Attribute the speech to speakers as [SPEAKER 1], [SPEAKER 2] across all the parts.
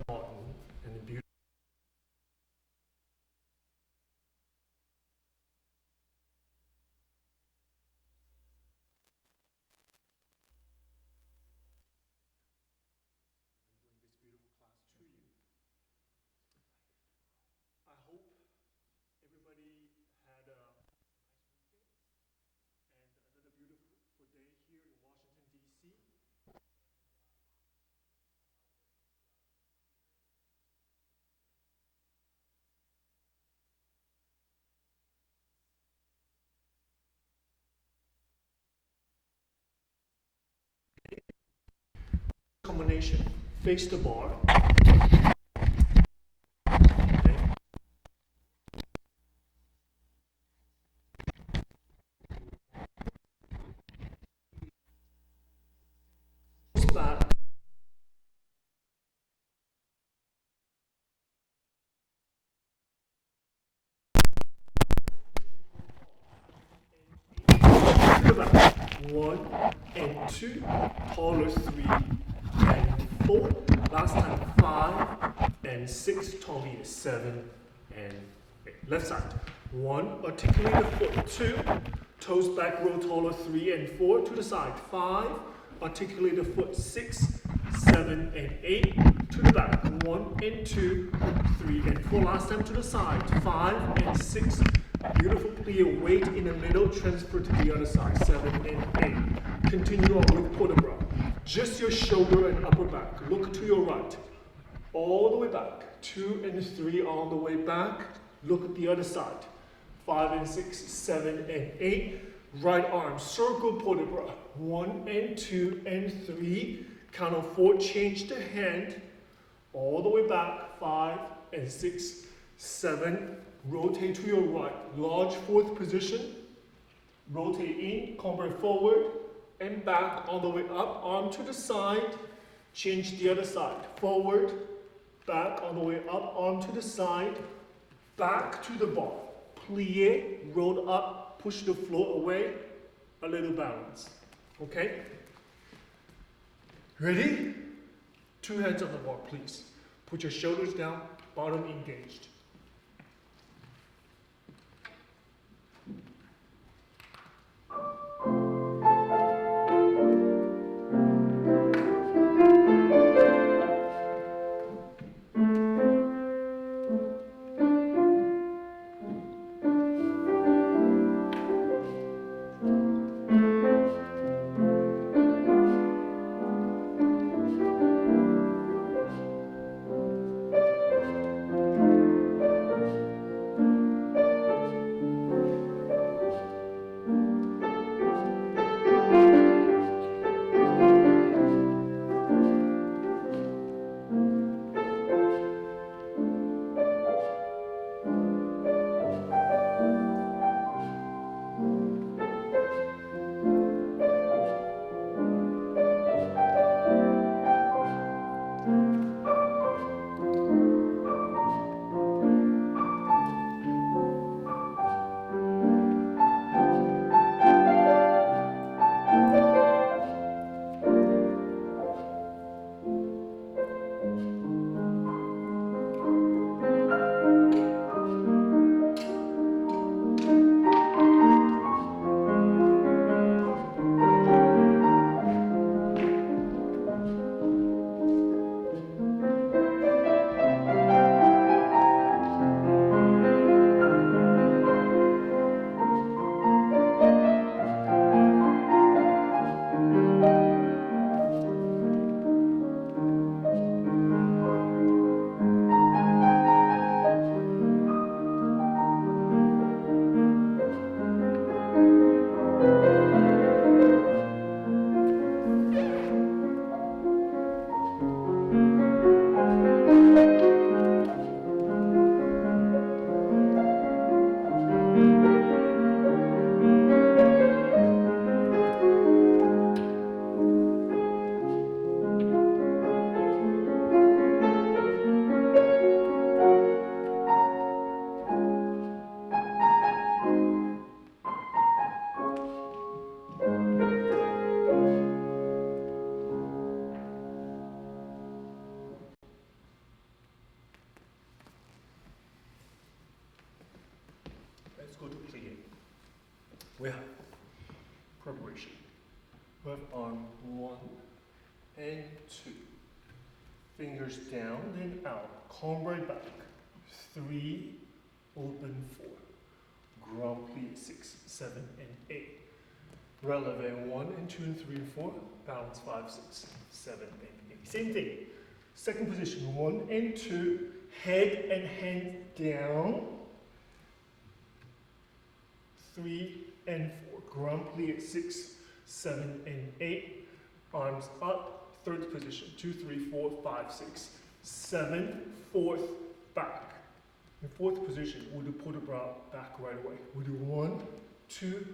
[SPEAKER 1] important and beautiful. This beautiful class to you. I hope everybody had a nice weekend and another beautiful day here in Washington, D.C. Combination, face the bar. Okay. Back. One and two, taller three and four. Last time 5 and 6, taller 7 and 8. Left side. 1, articulate the foot. 2, toes back, row taller 3 and 4. To the side. 5, articulate the foot. 6, 7 and 8. To the back. 1 and 2, 3 and 4. Last time to the side. 5 and 6. Beautiful plie, weight in the middle, transfer to the other side, 7 and 8. Continue on with port de bras. Just your shoulder and upper back. Look to your right. All the way back. 2 and 3 all the way back. Look at the other side. 5 and 6, 7 and 8. Right arm, circle port de bras. 1 and 2 and 3. Count of 4, change the hand. All the way back. 5 and 6, 7. Rotate to your right, large fourth position. Rotate in, convert forward and back all the way up, arm to the side. Change the other side, forward, back all the way up, arm to the side, back to the bar. Plie, roll up, push the floor away, a little balance. Okay? Ready? 2 hands on the bar, please. Put your shoulders down, bottom engaged. go to plie. We have preparation. We have arm 1 and 2. Fingers down and out. Comb right back. 3, open 4. Grand plie 6, 7, and 8. Releve 1 and 2 and 3 and 4. Balance 5, 6, 7, and 8. Same thing. Second position, 1 and 2. Head and hand down. 3 and 4. Grand plie 6, 7, and 8. Arms up. Third position, 2, 3, 4, 5, 6, 7. Fourth, back. In fourth position, we'll do port de bras back right away. We'll do 1, 2,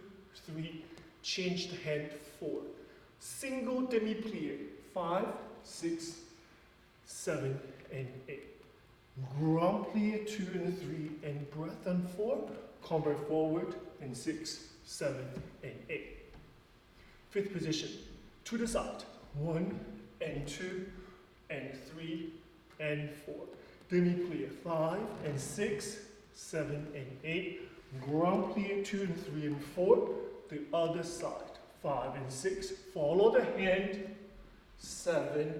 [SPEAKER 1] 3. Change the hand forward. Single demi plie. 5, 6, 7, and 8. Grand plie 2 and 3 and breath on 4. Combat forward in 6, 7, and 8. Fifth position, to the side. 1 and 2 and 3 and 4. Demi plie 5 and 6, 7, and 8. Grand plie 2 and 3 and 4. The other side. 5 and 6. Follow the hand. 7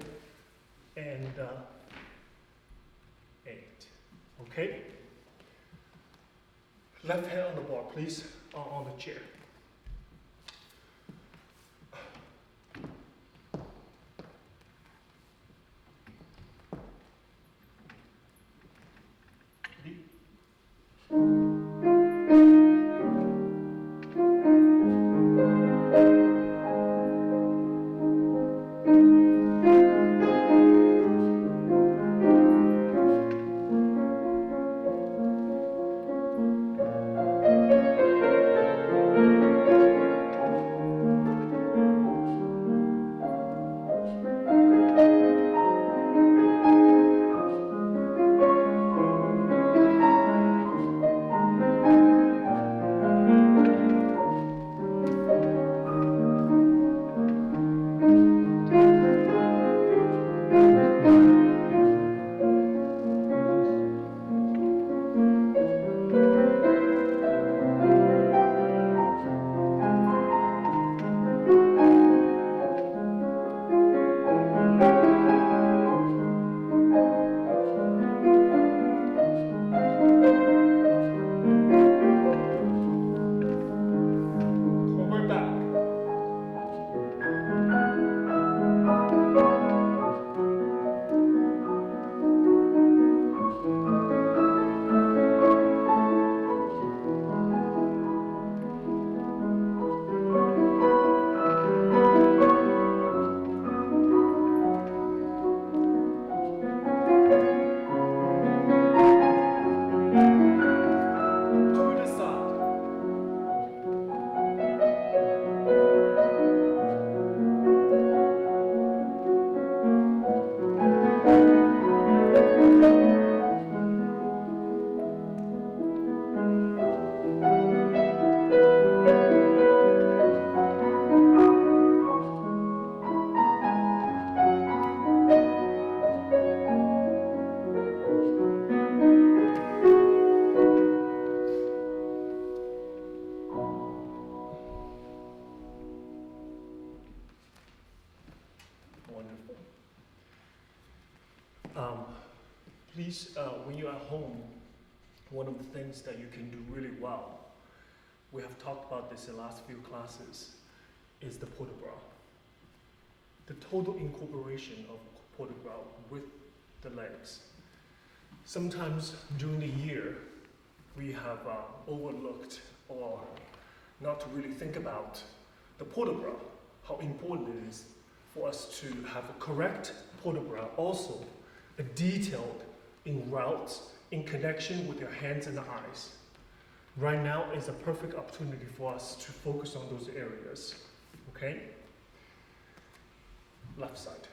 [SPEAKER 1] and 8. Okay? Left hand on the bar, please, or on the chair. Please, when you're at home, one of the things that you can do really well, we have talked about this in the last few classes, is the port de bras. The total incorporation of port de bras with the legs. Sometimes during the year, we have overlooked or not to really think about the port de bras, how important it is for us to have a correct port de bras, also a detailed in routes, in connection with your hands and the eyes. Right now is a perfect opportunity for us to focus on those areas, okay? Left side.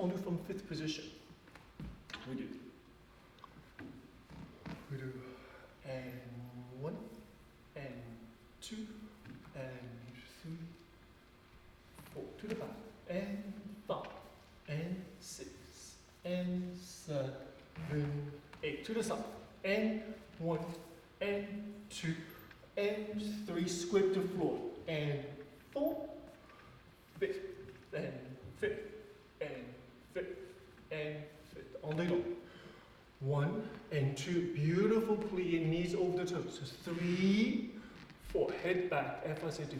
[SPEAKER 1] tendu from fifth position. We do. And 1, and 2, and 3, 4, to the back, and 5, and 6, and 7, 8, to the side, and 1, and 2, and 3, scrape the floor, and 4, 5th, and 5th, and 5th, and 5th, all day long. 1 and 2, beautiful plie, knees over the toes. So 3, 4, head back, F-I-C-T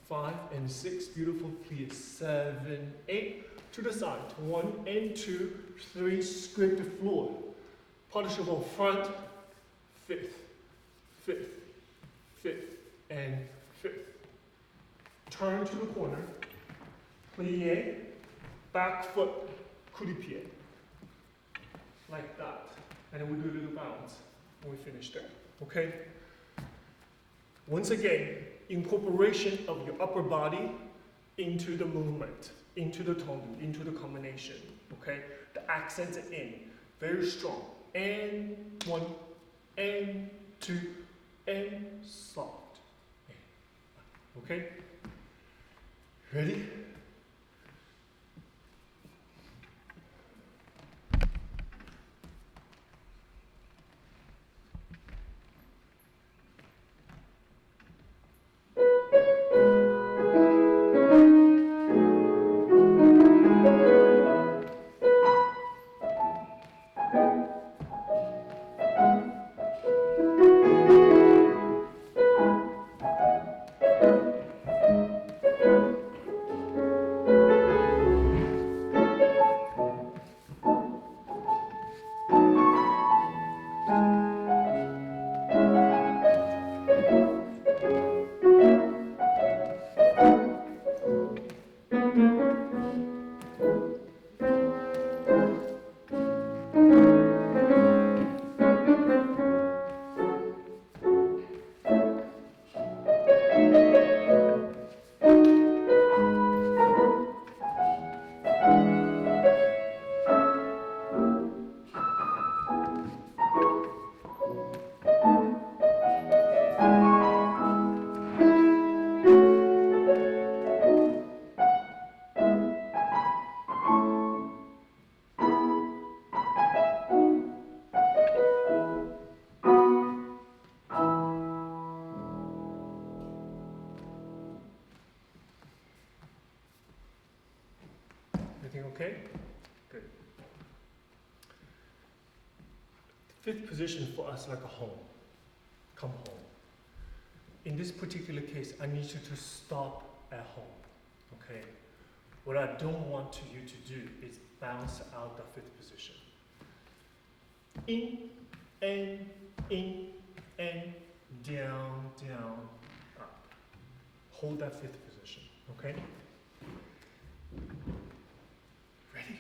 [SPEAKER 1] 4. 5 and 6, beautiful plie. 7, 8, to the side. 1 and 2, 3, scrape the floor. Pas de cheval, front, 5th, 5th, 5th, and 5th. Turn to the corner, plie, back foot, coup de pied. Like that. And then we do a little bounce when we finish there. Okay? Once again, incorporation of your upper body into the movement, into the tendu, into the combination. Okay? The accents are in. Very strong. And 1, and 2, and soft. Okay? Ready? Everything okay? Good. Fifth position for us like a home. Come home. In this particular case, I need you to stop at home. Okay? What I don't want you to do is bounce out the fifth position. In, and down, down, up. Hold that fifth position. Okay? Ready?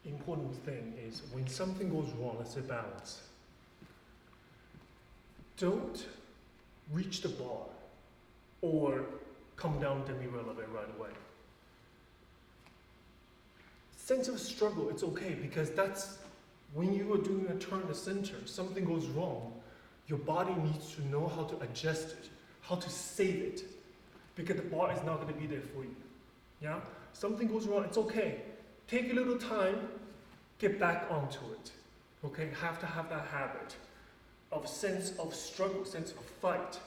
[SPEAKER 1] Important thing is when something goes wrong, let's say balance, don't reach the bar or come down demi-releve right away. Sense of struggle, it's okay, because that's when you are doing a turn to center, something goes wrong, your body needs to know how to adjust it, how to save it, because the bar is not going to be there for you. Yeah? Something goes wrong, it's okay. Take a little time, get back onto it. Okay? Have to have that habit of sense of struggle, sense of fight,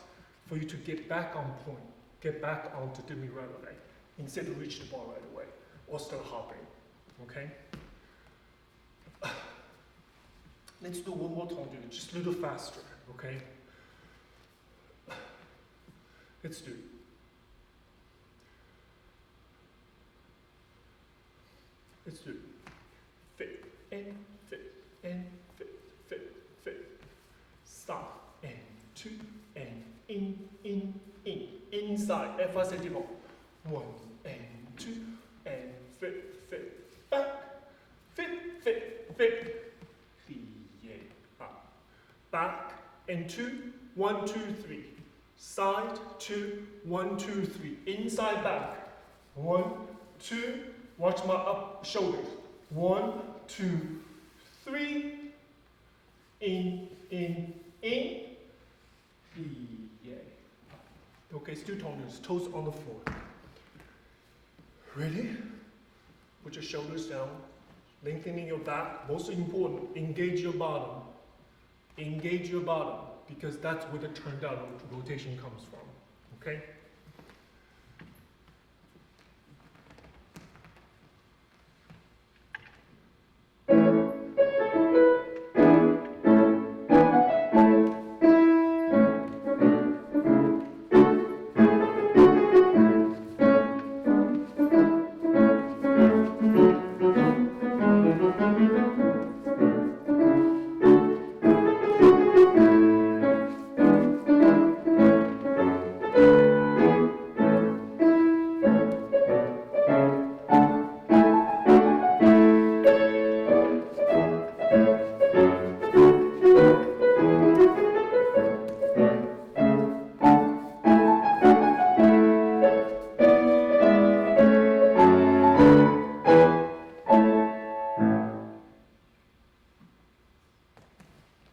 [SPEAKER 1] for you to get back on point, get back onto demi-releve, instead of reach the bar right away, or start hopping. Okay? Let's do one more time, just a little faster, okay? Let's do it. Let's do it. Fit, and fit, and fit, fit, fit. Stop, and two, and in. Inside, efface devant. 1 and 2, and fit, back. Fit. Plie, up. Back, and 2, 1, 2, 3. Side, 2, 1, 2, 3. Inside, back. 1, 2. Watch my up shoulders. 1, 2, 3. In. Plie. Okay, still toes on the floor. Ready? Put your shoulders down. Lengthening your back. Most important, engage your bottom. Engage your bottom, because that's where the turn down rotation comes from. Okay?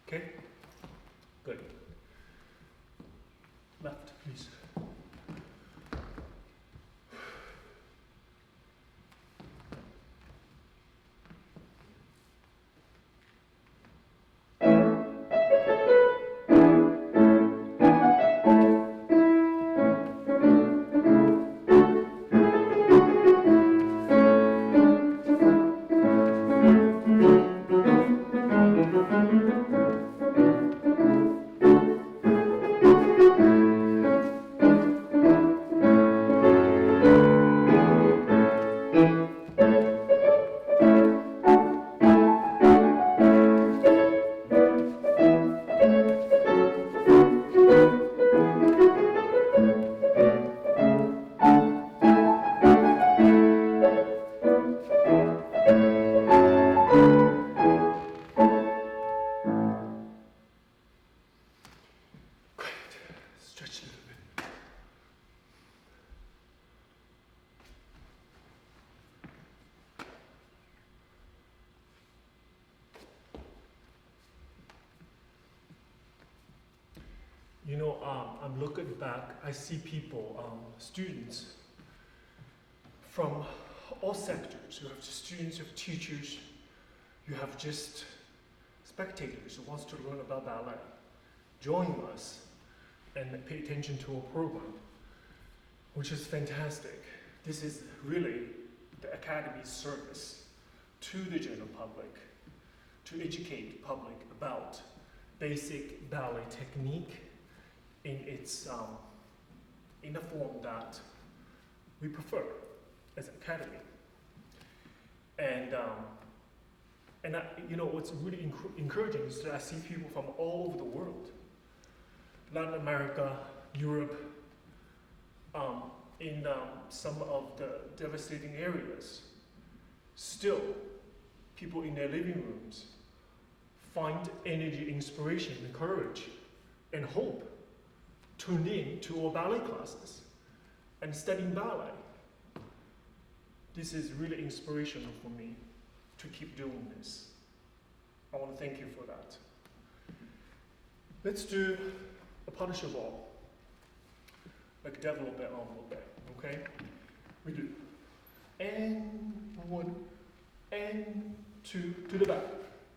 [SPEAKER 1] Okay? Good. Left, please. You know, I'm looking back, I see people, students from all sectors. You have students, you have teachers, you have just spectators who wants to learn about ballet. Join us and pay attention to our program, which is fantastic. This is really the Academy's service to the general public, to educate the public about basic ballet technique in its in the form that we prefer as an academy. And you know what's really encouraging is that I see people from all over the world, Latin America, Europe, in some of the devastating areas. Still, people in their living rooms find energy, inspiration, and courage and hope tuned in to our ballet classes and studying ballet. This is really inspirational for me to keep doing this. I want to thank you for that. Let's do a partnership ball. Like develop it a little bit, okay? We do. And 1, and 2, to the back.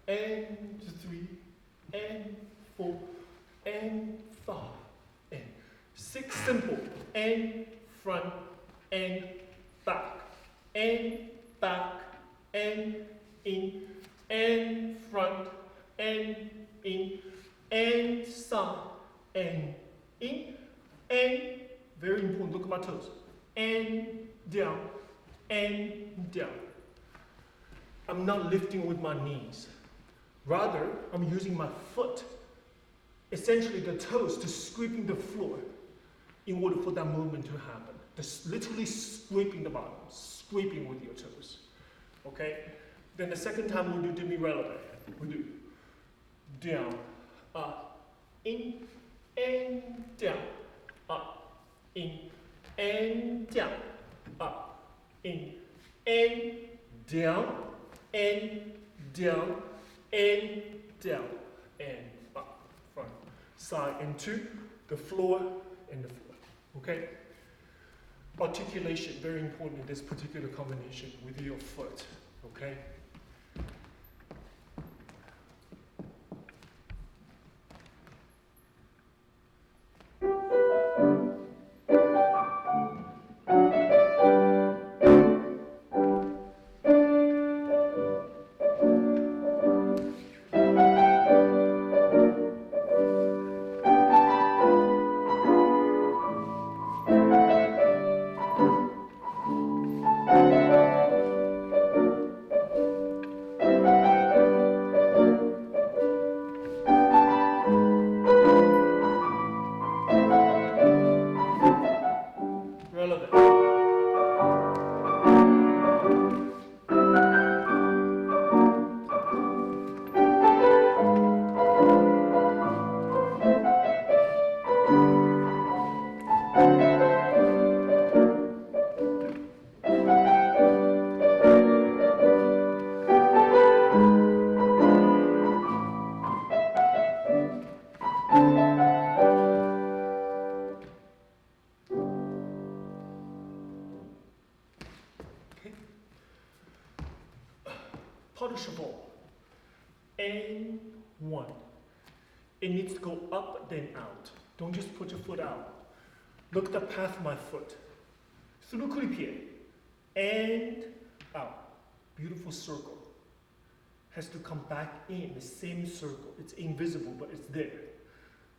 [SPEAKER 1] And 3, and 4, and 5, and 6, simple. And front, and back, and back, and in, and front, and in, and side, and in, and, very important, look at my toes, and down, and down. I'm not lifting with my knees. Rather, I'm using my foot, essentially the toes, to scraping the floor in order for that movement to happen. Just literally scraping the bottom, scraping with your toes. Okay? Then the second time we'll do demi-releve. We do down, up, in, and down, up, in, and down, up, in, and down, and down, and down, and up, front, side, and 2, the floor, and the floor. Okay? Articulation, very important in this particular combination with your foot. Okay? Punishable. And 1. It needs to go up, then out. Don't just put your foot out. Look at the path of my foot. Through coup-de-pied. And out. Beautiful circle. Has to come back in the same circle. It's invisible, but it's there.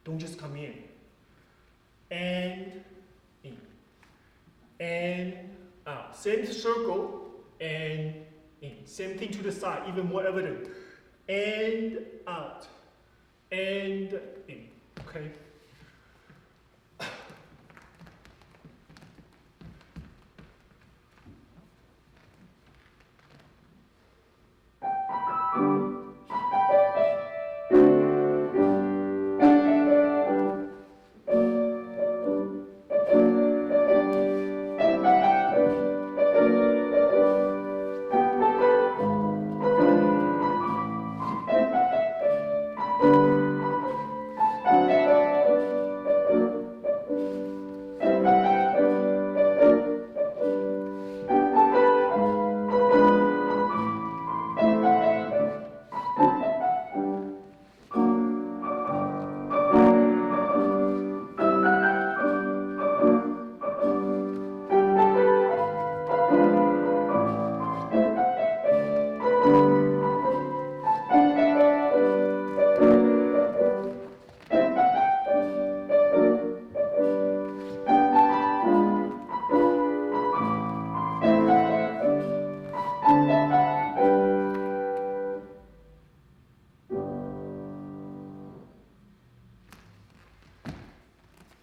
[SPEAKER 1] Don't just come in. And in. And out. Same circle and in. Same thing to the side, even more evident. And out. And in. Okay?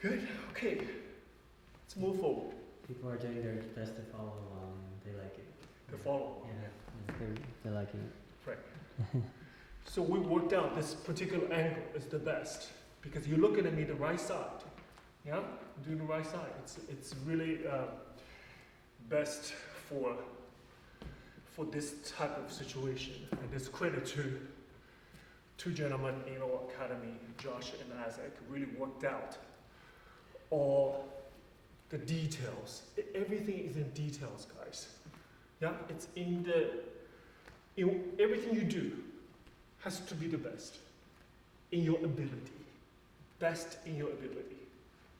[SPEAKER 1] Good, okay. Let's move forward.
[SPEAKER 2] People are doing their best to follow along. They like it.
[SPEAKER 1] To follow.
[SPEAKER 2] Yeah, they're liking it.
[SPEAKER 1] Right. So we worked out this particular angle is the best. because you're looking at me the right side. Yeah, I'm doing the right side. It's really best for this type of situation. And this credit to two gentlemen in our academy, Josh and Isaac, really worked out all the details. Everything is in details, guys. Yeah, it's in everything you do has to be the best in your ability. Best in your ability.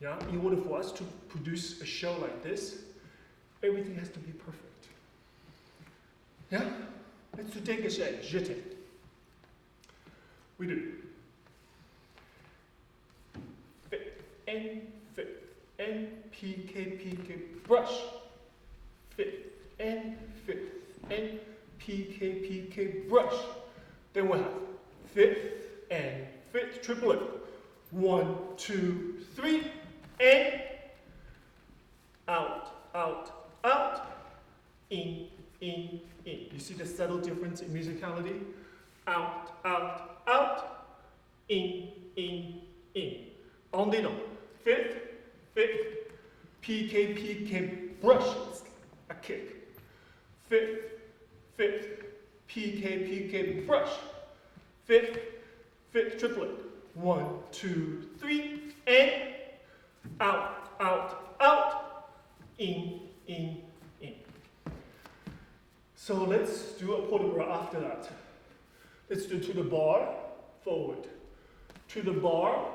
[SPEAKER 1] Yeah, in order for us to produce a show like this, everything has to be perfect. Yeah, let's do take a shot. Jeter. We do. Fit and PK brush. Fit and PK brush. Then we have fit and fit triplet. 1, 2, 3, and out, in. You see the subtle difference in musicality? Out, in. On the note. Fit, PK, brush, a kick. Fit, PK, brush. Fit, triplet. 1, 2, 3, and out, in. So let's do a photograph after that. Let's do to the bar, forward. To the bar,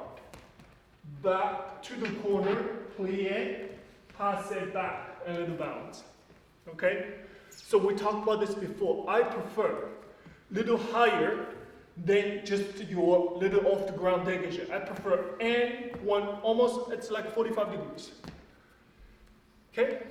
[SPEAKER 1] back to the corner, plie, pass it back, a little bounce. Okay? So we talked about this before. I prefer little higher than just your little off the ground dégagé. I prefer and one almost, it's like 45 degrees. Okay?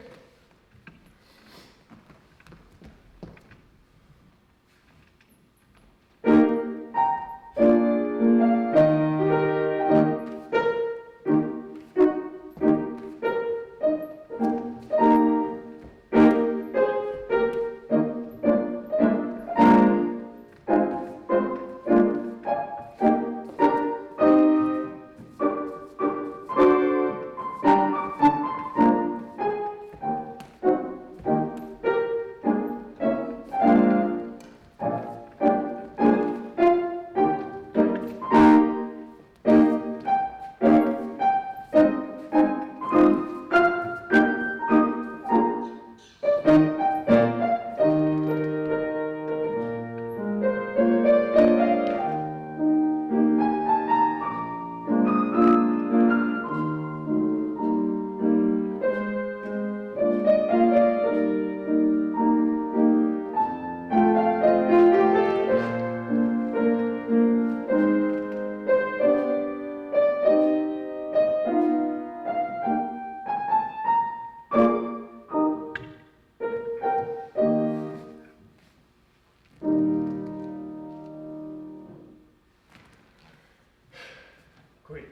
[SPEAKER 1] Great.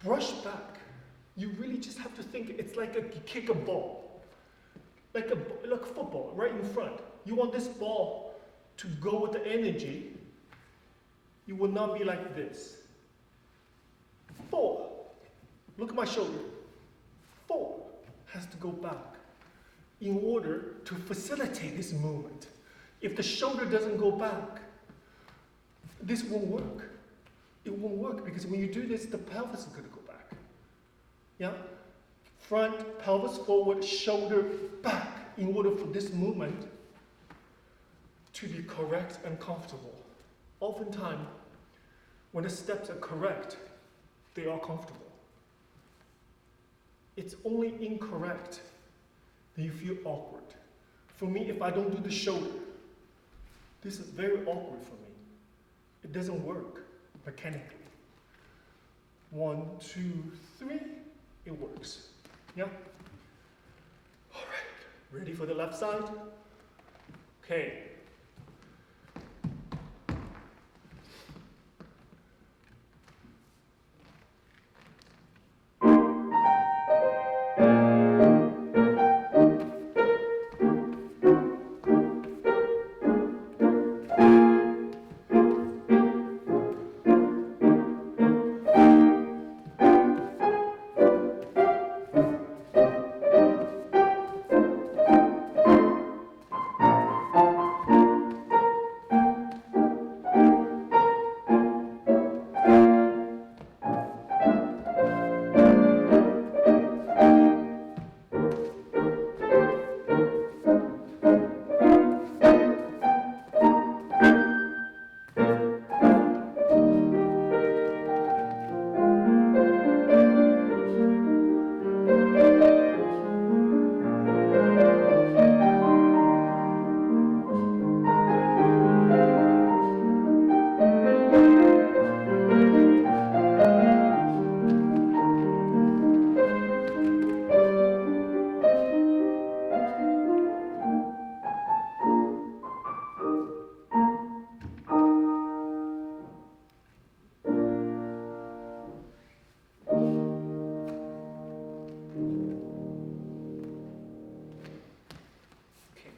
[SPEAKER 1] Brush back. You really just have to think it's like you kick a ball. Like football, right in front. You want this ball to go with the energy. You will not be like this. 4. Look at my shoulder. 4 has to go back in order to facilitate this movement. If the shoulder doesn't go back, this won't work. It won't work because when you do this, the pelvis is going to go back. Yeah? Front, pelvis forward, shoulder back in order for this movement to be correct and comfortable. Oftentimes, when the steps are correct, they are comfortable. It's only incorrect that you feel awkward. For me, if I don't do the shoulder, this is very awkward for me. It doesn't work mechanically. 1, 2, 3, it works. Yeah? All right, ready for the left side? Okay.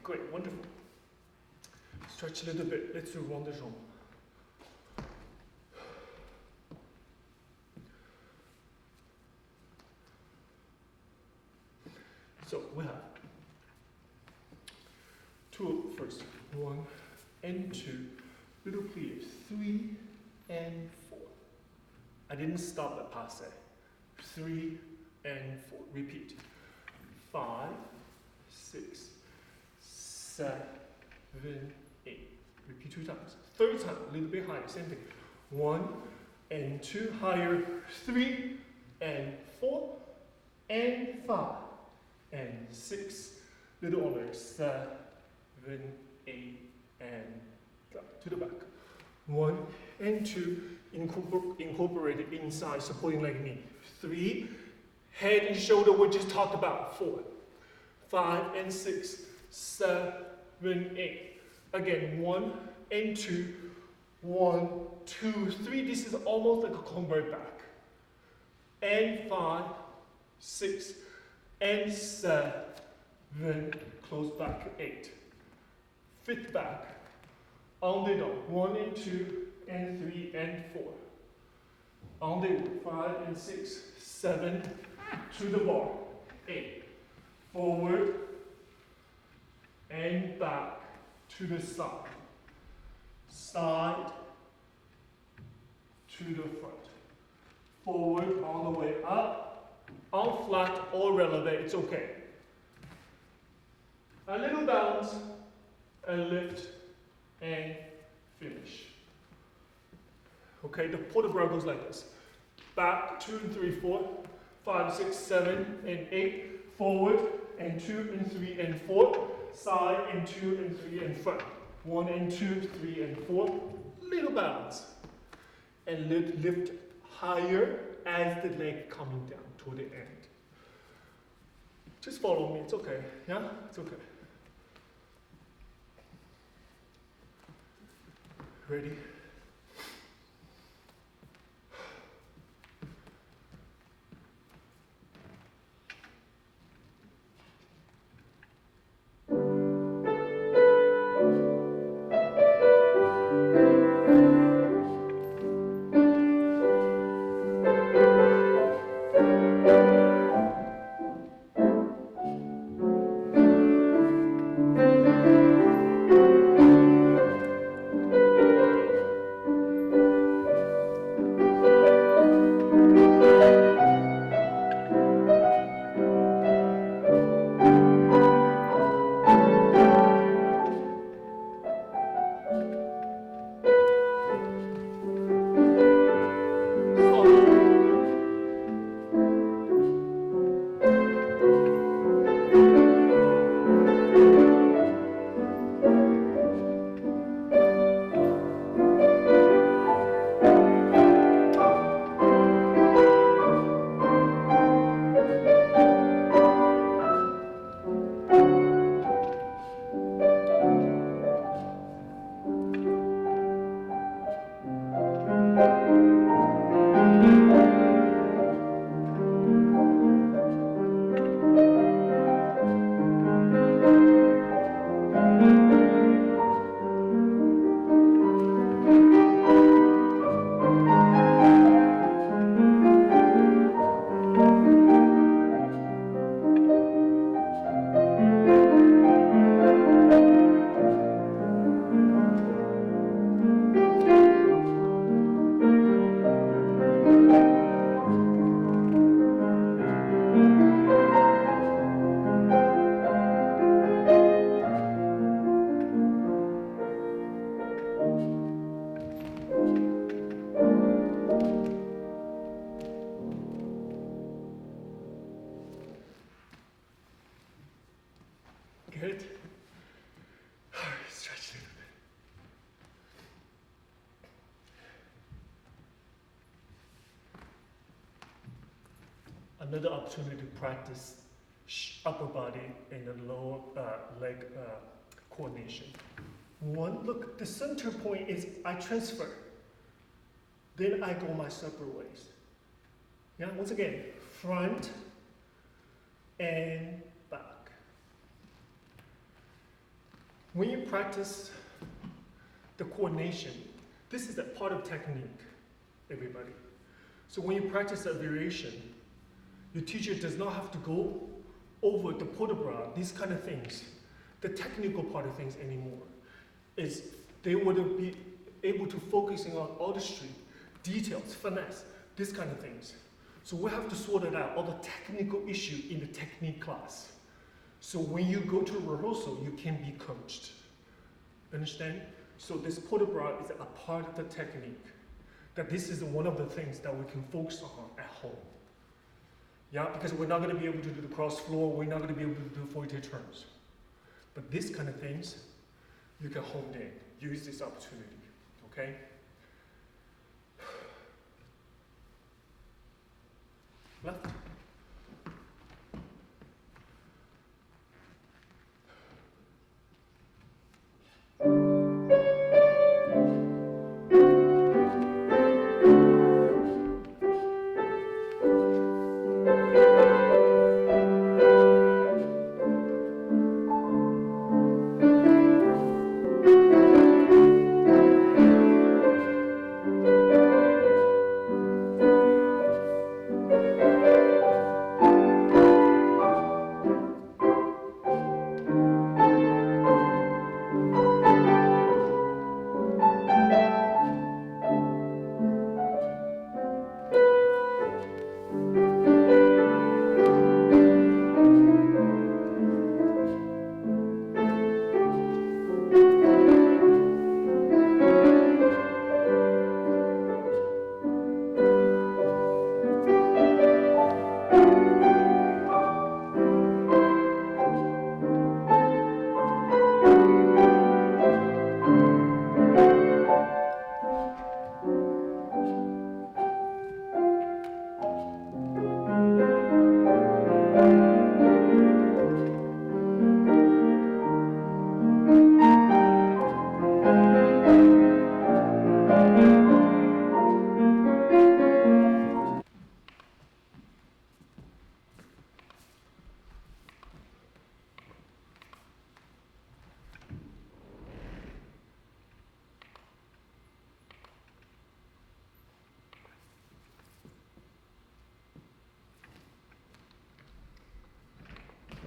[SPEAKER 1] great, wonderful. Stretch a little bit. Let's do rond de jambe. So we have two first, 1 and 2, little plie, 3 and 4. I didn't stop at passe. 3 and 4. Repeat. 5, 6, 7, 8. Repeat 2 times. Third time, a little bit higher. Same thing. 1 and 2, higher. 3 and 4 and 5 and 6. Little over. 7, 8 and to the back. 1 and 2, incorporated inside, supporting leg knee. 3, head and shoulder we just talked about. 4, 5 and 6, 7, 8. Again, 1 and 2, 1, 2, 3. This is almost like a convert back. And 5, 6, and 7, close back, 8. Fifth back. On the door, 1 and 2 and 3 and 4. On the 5 and 6, 7 to the bar, 8. Forward and back to the side. Side to the front. Forward all the way up. On flat or releve, it's okay. A little bounce, and lift, and finish. Okay, the port de bras goes like this. Back, 2 and 3, 4, 5, 6, 7, and 8. Forward, and 2 and 3 and 4. Side, and 2 and 3 and front. 1 and 2, 3 and 4. Little bounce. And lift higher as the leg coming down to the end. Just follow me, it's okay. Yeah, it's okay. Ready? Good. Stretch a little bit. Another opportunity to practice upper body and the lower leg coordination. 1, look, the center point is I transfer. Then I go my separate ways. Yeah, once again, front and back. when you practice the coordination, this is a part of technique, everybody. So when you practice that variation, your teacher does not have to go over the port de bras, these kind of things, the technical part of things anymore. Is they would be able to focusing on artistry, details, finesse, these kind of things. So we have to sort it out, all the technical issue in the technique class. So when you go to rehearsal, you can be coached. Understand? So this port de bras is a part of the technique. That this is one of the things that we can focus on at home. Yeah, because we're not going to be able to do the cross floor, we're not going to be able to do fouetté turns. But these kind of things, you can hone in, use this opportunity, okay? Left.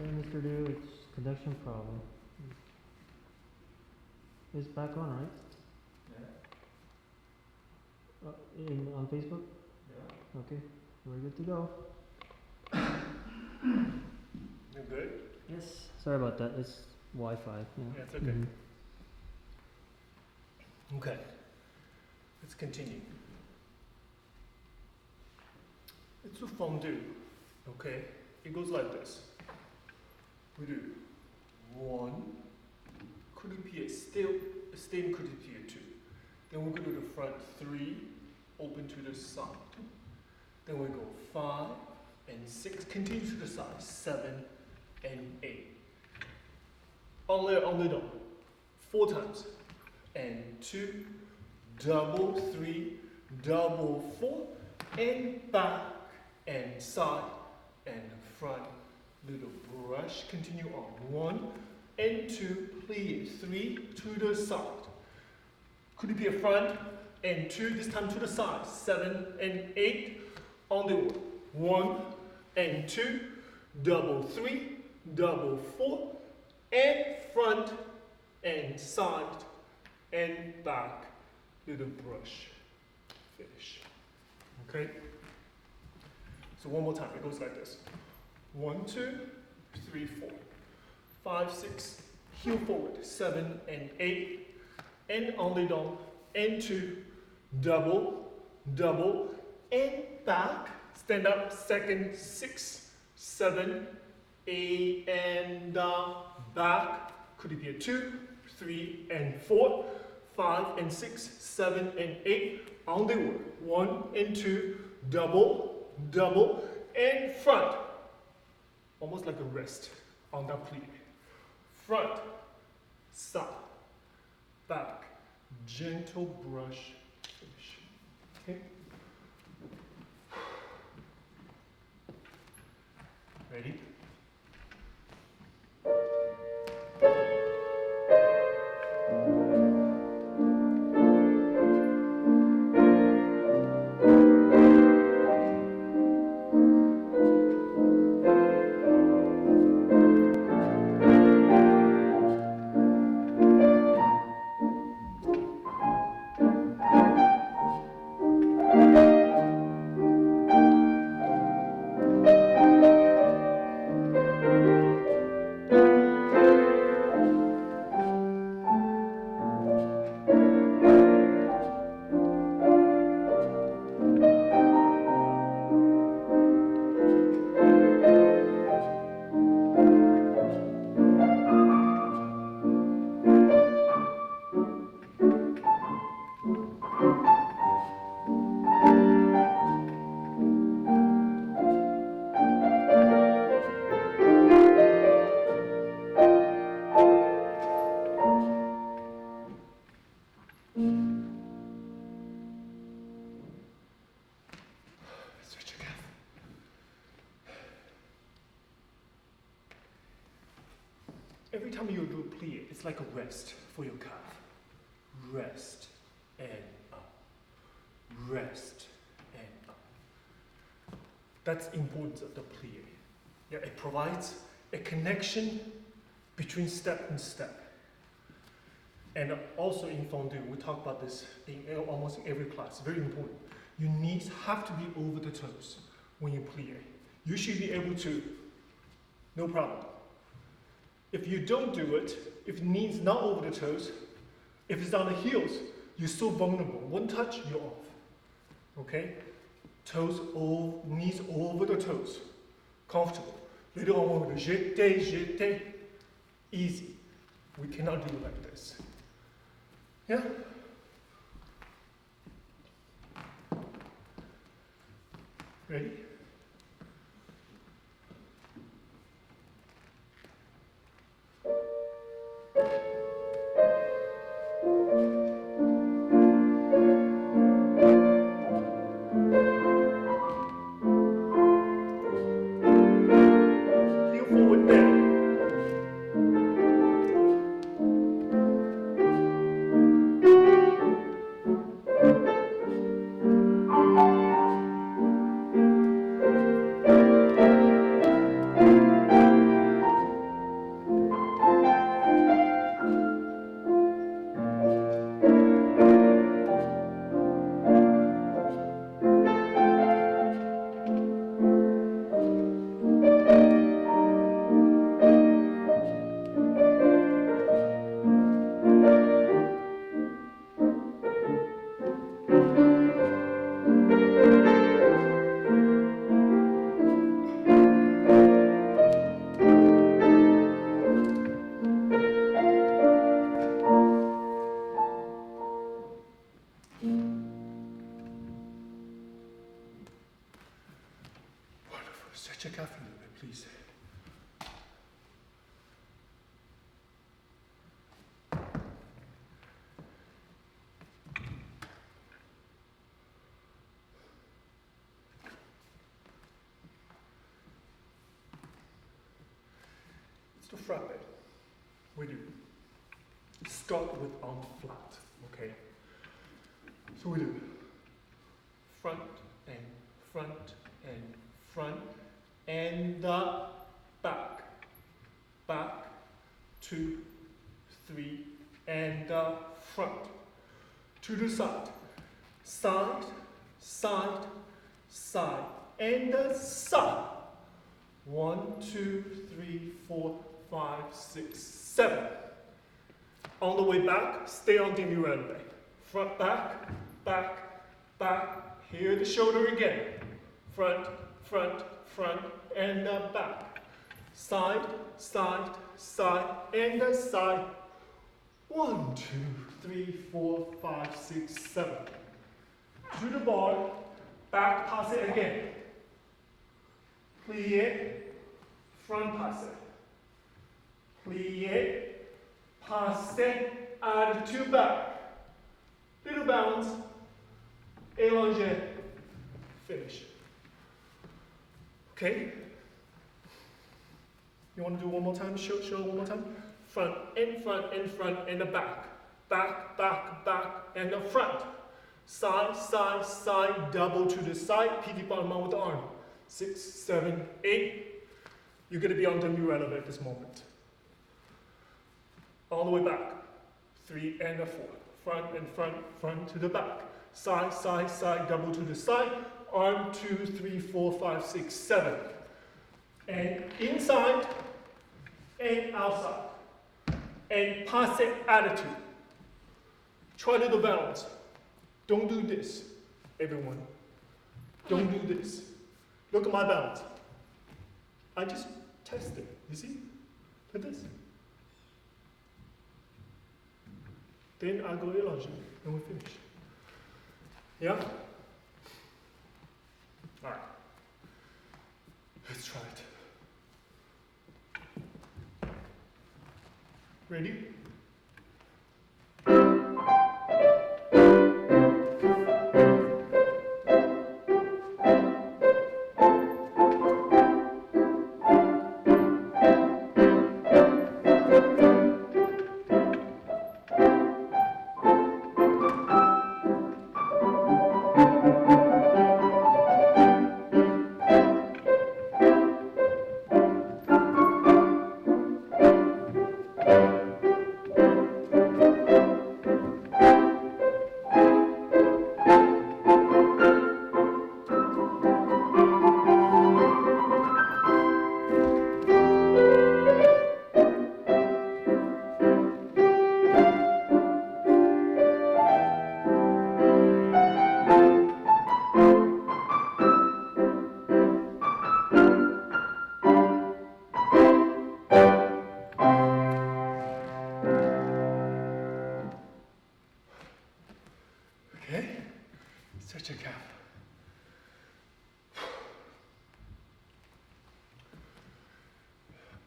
[SPEAKER 2] Mr. Du, it's connection problem. It's back on, right? Yeah. On Facebook? Yeah. Okay, we're good to go.
[SPEAKER 1] You're good?
[SPEAKER 2] Yes. Sorry about that. It's Wi-Fi. Yeah.
[SPEAKER 1] Yeah, it's okay. Okay, let's continue. It's a fondue, okay? It goes like this. We do 1, coup de pied, stay coup de pied 2. Then we go to the front 3, open to the side. Then we go 5 and 6, continue to the side, 7 and 8. On the down, 4 times. And 2, double 3, double 4, and back and side and front. Little brush, continue on 1 and 2, plie 3 to the side. Could it be a front and 2, this time to the side, 7 and 8 on the 1 and 2, double 3, double 4, and front and side and back, little brush, finish. Okay? So one more time, it goes like this. 1, 2, 3, 4, 5, 6, heel forward, 7 and 8, and only down, and 2, double, double, and back, stand up, second, 6, 7, 8, and down, back, could it be a 2, 3, and 4, 5, and 6, 7, and 8, on the word, 1 and 2, double, double, and front. Almost like a rest on that plie. Front, side, back, gentle brush, finish. Okay? Ready? do a plie, it's like a rest for your calf. Rest and up. Rest and up. That's the importance of the plie. Yeah, it provides a connection between step and step. And also in fondue, we talk about this in almost every class, very important. Your knees have to be over the toes when you plie. You should be able to, no problem. If you don't do it, if the knees not over the toes, if it's on the heels, you're so vulnerable. One touch, you're off. Okay? Toes over, knees over the toes. Comfortable. Little on with the jeté, easy. We cannot do it like this. Yeah? Ready? Heel forward bend. Stretch your calf a little bit, please. It's the front bend. We do. Start with arms flat, okay? So we do front and front and front. And back, back, 2, 3, and front. To the side, side, side, side, and side. 1, 2, 3, 4, 5, 6, 7. On the way back, stay on the new elbow. Front, back, back, back. Here the shoulder again. Front, front, front, and back. Side, side, side, and side. 1, 2, 3, 4, 5, 6, 7. To the bar, back pass it again. Plie, front pass it. Plie, pass it, add to back. Little bounce, allonge, finish. Okay? You want to do one more time? Show one more time. Front, and the back. Back, back, back, and the front. Side, side, side, double to the side. PT bottom with the arm. 6, 7, 8. You're going to be on the new elbow at this moment. All the way back. 3 and 4. Front and front, front to the back. Side, side, side, double to the side. Arm 2, 3, 4, 5, 6, 7. And inside and outside. And passe attitude. Try to do balance. Don't do this, everyone. Don't do this. Look at my balance. I just tested. You see? Like this. Then I go allonge and we finish. Yeah? Alright. Let's try it. Ready?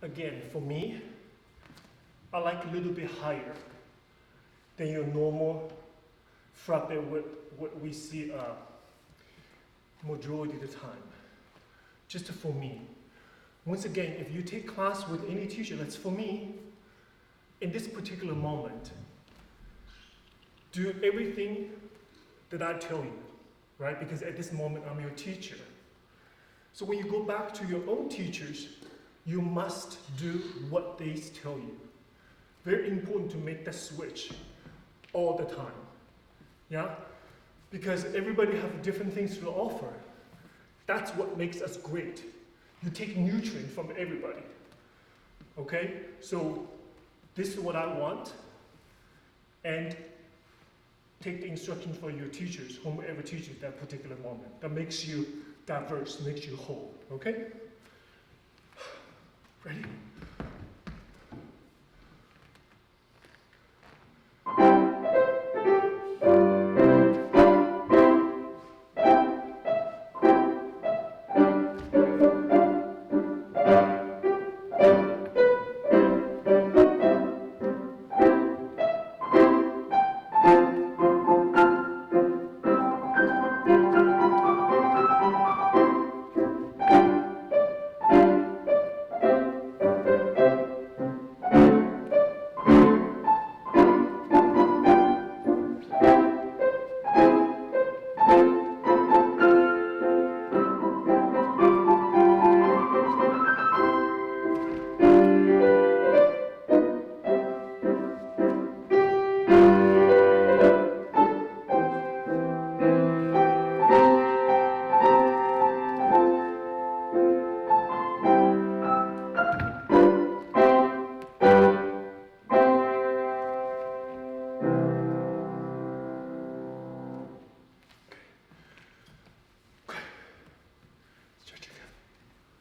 [SPEAKER 1] again, for me, I like a little bit higher than your normal frappe, what we see majority of the time. Just for me. Once again, if you take class with any teacher, that's for me, in this particular moment, do everything that I tell you, right? Because at this moment, I'm your teacher. So when you go back to your own teachers, you must do what they tell you. Very important to make that switch all the time, yeah? Because everybody have different things to offer. That's what makes us great. You take nutrient from everybody, okay? So this is what I want, and take the instruction for your teachers, whomever teaches that particular moment. That makes you diverse, makes you whole, okay? Ready?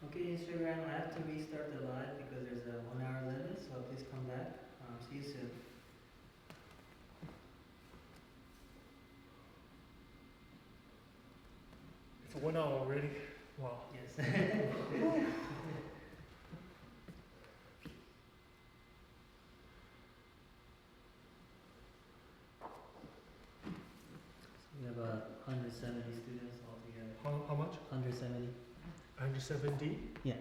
[SPEAKER 3] Okay, Instagram, I have to restart the live because there's a 1 hour limit, so please come back. See you soon.
[SPEAKER 1] It's 1 hour already? Wow.
[SPEAKER 3] Yes. We have 170 students altogether.
[SPEAKER 1] How much?
[SPEAKER 3] 170.
[SPEAKER 1] 170?
[SPEAKER 3] Yeah.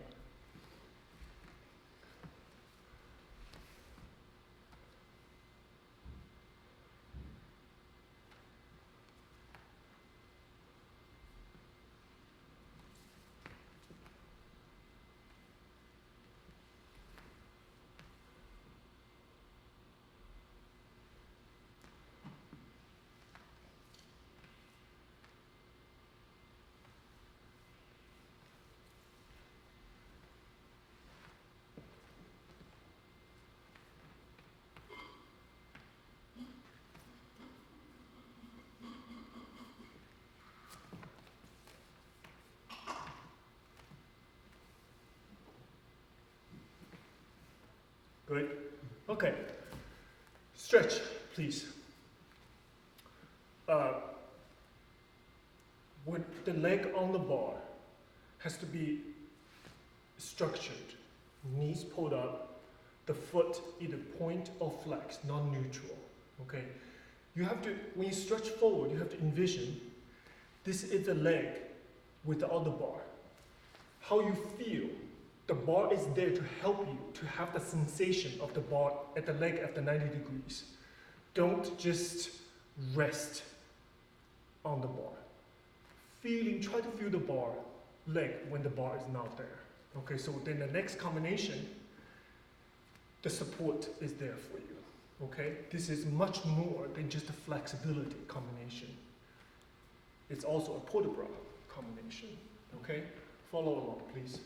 [SPEAKER 1] Good. Okay. Stretch, please. With the leg on the bar has to be structured. Knees pulled up, the foot either point or flex, non-neutral. Okay. You have to, when you stretch forward, you have to envision this is the leg without the bar. How you feel. The bar is there to help you to have the sensation of the bar at the leg at the 90 degrees. Don't just rest on the bar. Try to feel the bar leg when the bar is not there. Okay, so then the next combination, the support is there for you. Okay, this is much more than just a flexibility combination. It's also a port de bras combination. Okay, follow along, please.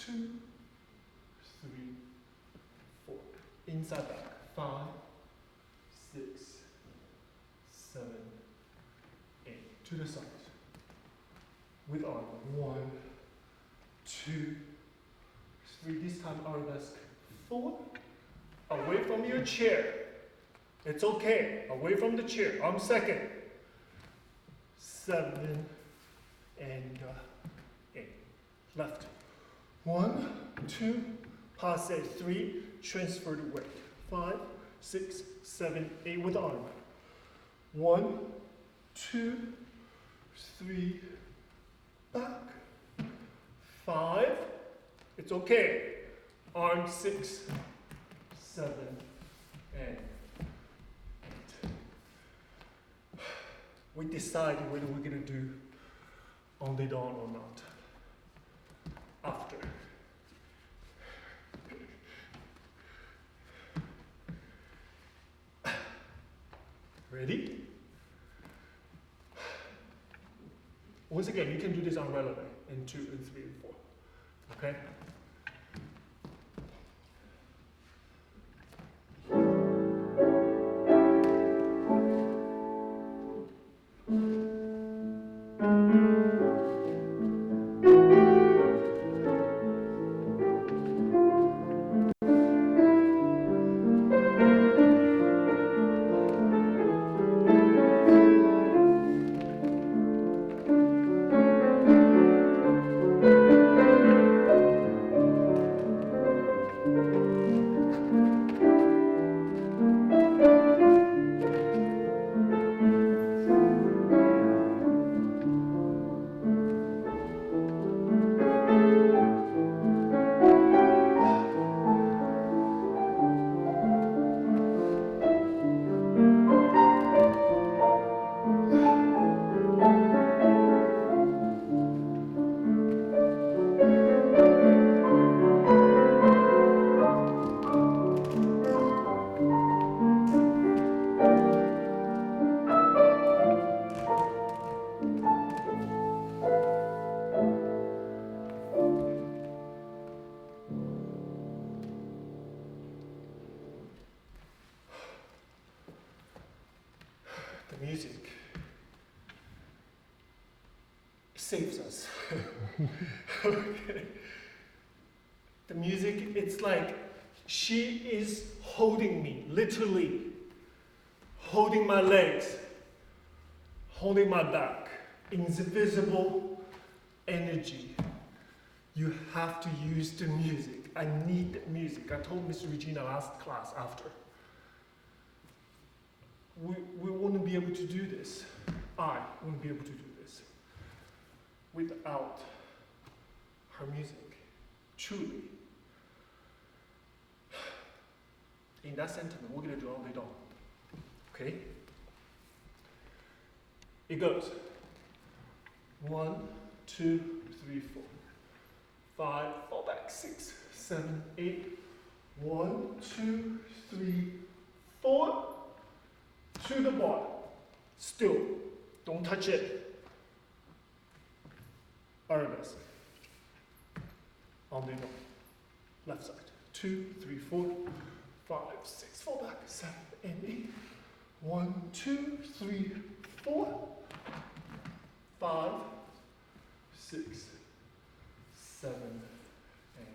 [SPEAKER 1] 2, 3, 4. Inside back. 5, 6, 7, 8. To the side. With arm. 1, 2, 3. This time arabesque. 4. Away from your chair. It's okay. Away from the chair. Arm second. 7 and 8. Left. 1, 2, passe. 3. Transfer the weight. 5, 6, 7, 8 with arm. 1, 2, 3. Back. 5. It's okay. Arm 6, 7, and 8. We decide whether we're going to do on the dawn or not. After. Ready? Once again, you can do this on releve in 2 and 3 and 4. Okay? Music saves us. Okay. The music, it's like she is holding me, literally holding my legs, holding my back. Invisible energy. You have to use the music. I need the music. I told Miss Regina last class after. We wouldn't be able to do this. I wouldn't be able to do this without her music. Truly. In that sentiment, we're going to do all day long. Okay? It goes 1, 2, 3, 4, 5, fall back, 6, 7, 8. 1, 2, 3, 4. To the bar. Still. Don't touch it. Arabesque. On the door. Left side. 2, 3, 4, 5, 6. Fall back. 7 and 8. 1, 2, 3, 4. 5, 6, 7, and 8.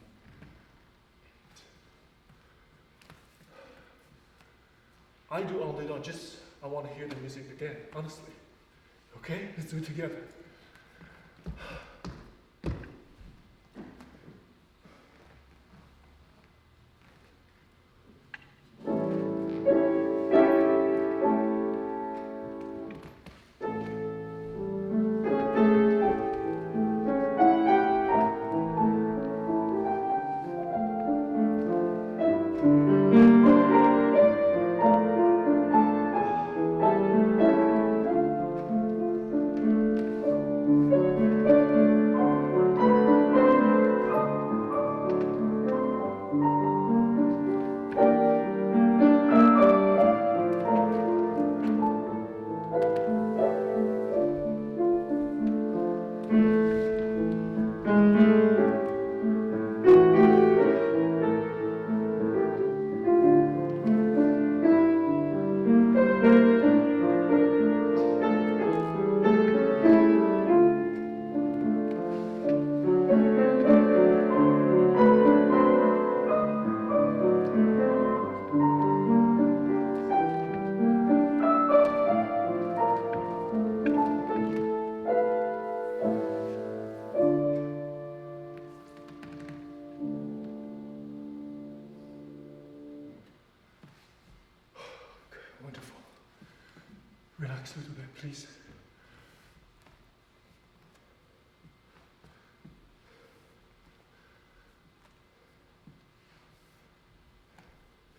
[SPEAKER 1] I do all day long, just I want to hear the music again, honestly. Okay? Let's do it together. Relax a little bit, please.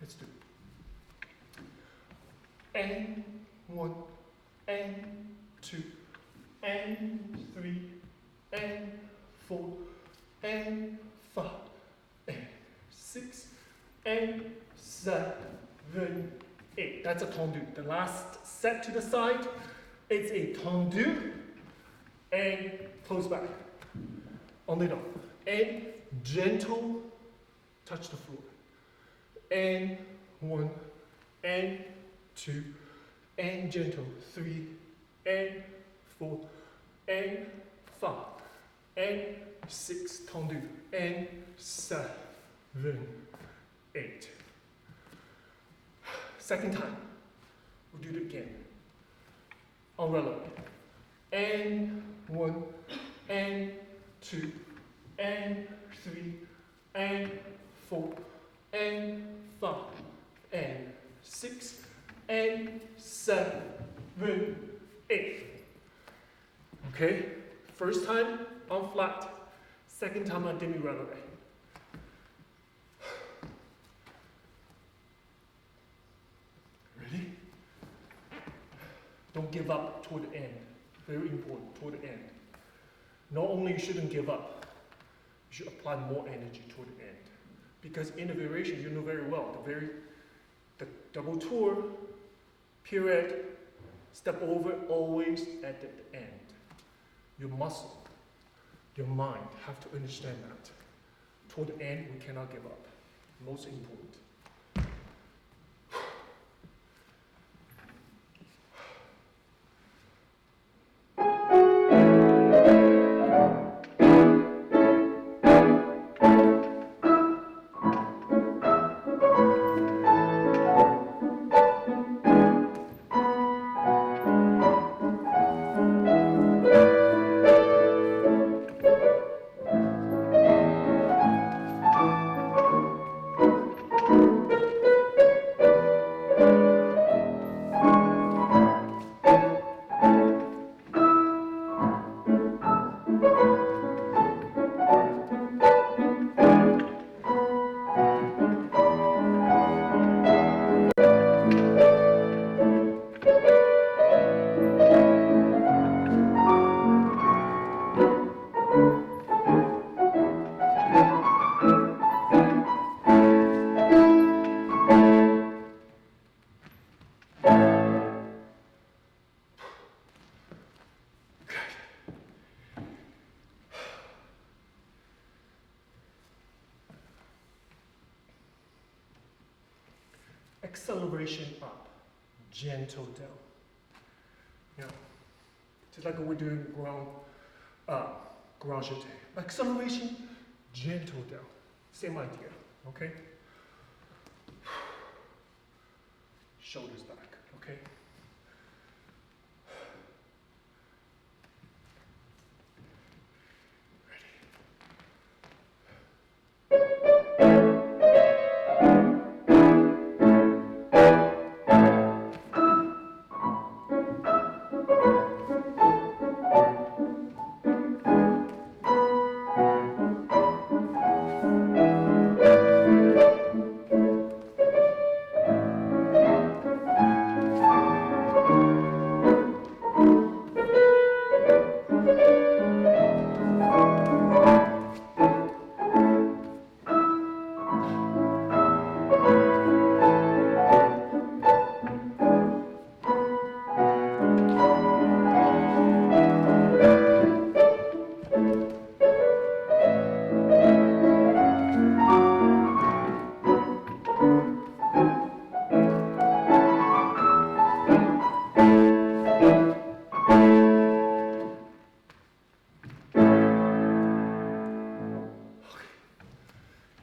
[SPEAKER 1] Let's do it. And 1, and 2, and 3, and 4, and 5, and 6, and 7, 8. That's a tendu. The last set to the side, it's a tendu, and close back. On it off. And gentle touch the floor. And 1, and 2, and gentle, 3, and 4, and 5, and 6, tendu, and 7, 8. Second time, we'll do it again. Umbrella. And 1, and 2, and 3, and 4, and 5, and 6, and 7, 8. Okay? First time on flat, second time on demi-releve. Ready? Don't give up toward the end. Very important, toward the end. Not only you shouldn't give up, you should apply more energy toward the end. Because in the variation, you know very well, the double tour, period, step over always at the end. Your muscle, your mind have to understand that. Toward the end, we cannot give up. Most important. Acceleration up, gentle down. Yeah, just like we're doing grand jeté. Acceleration, gentle down. Same idea, okay? Shoulders back, okay?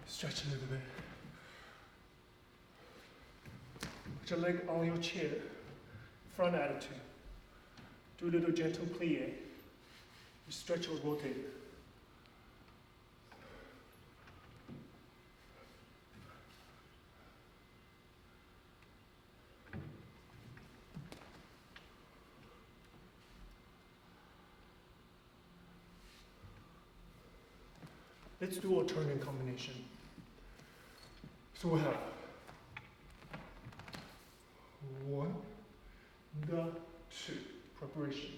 [SPEAKER 1] Stretch a little bit. Put your leg on your chair, front attitude. Do a little gentle plie. You stretch or rotate. Let's do alternate combination. So we have 1, the 2, preparation.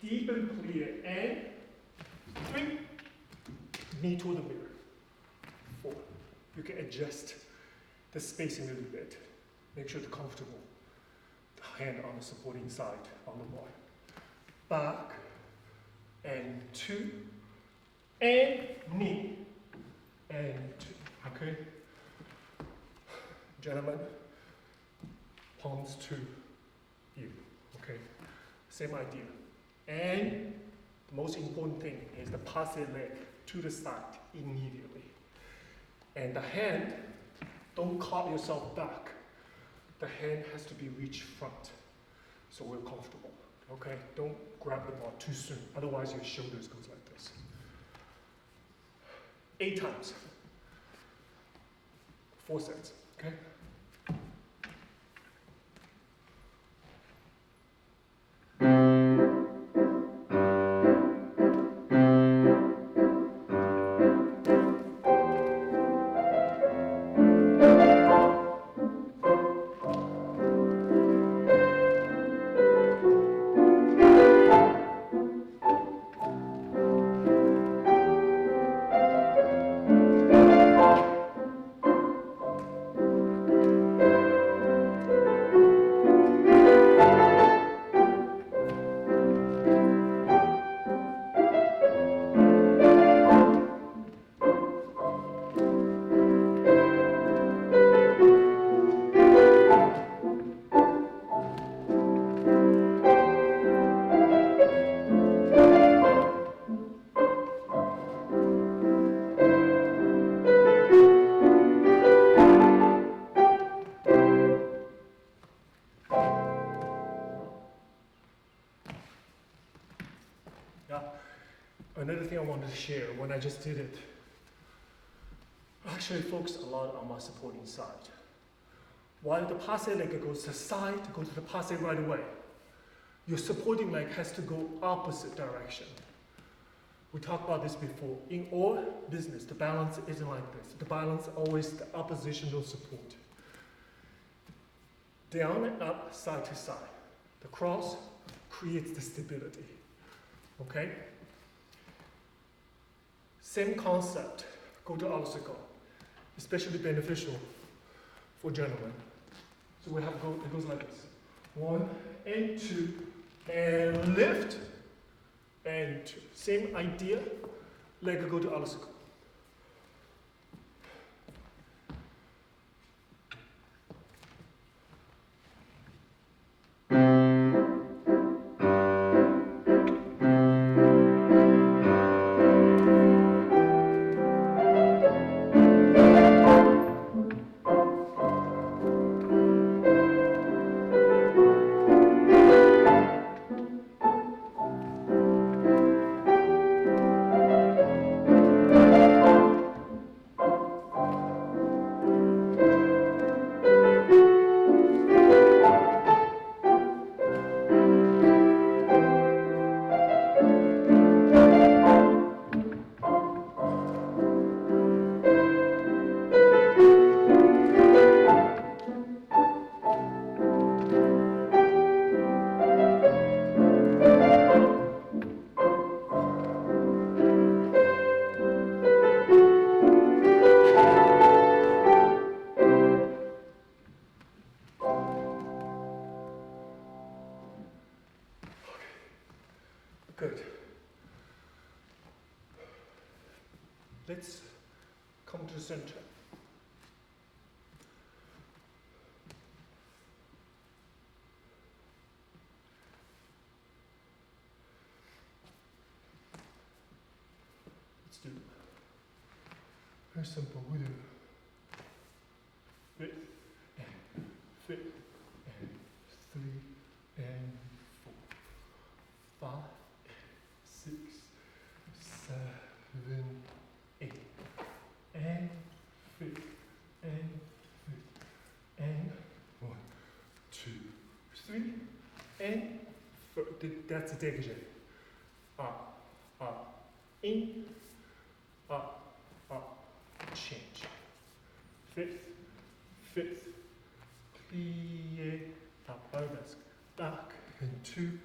[SPEAKER 1] Deep and clear, and 3, knee toward the mirror. 4, you can adjust the spacing a little bit. Make sure it's comfortable. The hand on the supporting side on the wall. Back, and 2, and knee, and 2, okay? Gentlemen, palms to you, okay? Same idea. And the most important thing is the passive leg to the side immediately. And the hand, don't caught yourself back. The hand has to be reached front, so we're comfortable, okay? Don't grab the ball too soon, otherwise your shoulders goes like this. 8 times, 4 sets, okay? Another thing I wanted to share, when I just did it, I actually focused a lot on my supporting side. While the passive leg goes to the side, go to the passive right away, your supporting leg has to go opposite direction. We talked about this before. In all business, the balance isn't like this. The balance is always the oppositional support. Down and up, side to side. The cross creates the stability, okay? Same concept, go to obstacle, especially beneficial for gentlemen. So we have it goes like this. 1 and 2, and lift, and 2. Same idea, leg go to obstacle. Good. Let's come to the center. Let's do very simple. We do fit and fit and 3 and 4, 5, 6, 7, 8, and fit, and 1, 2, 3, and 4. That's a dégagé. Up, in, up, change. Fifth, fifth, plie, pelvis, back, and 2,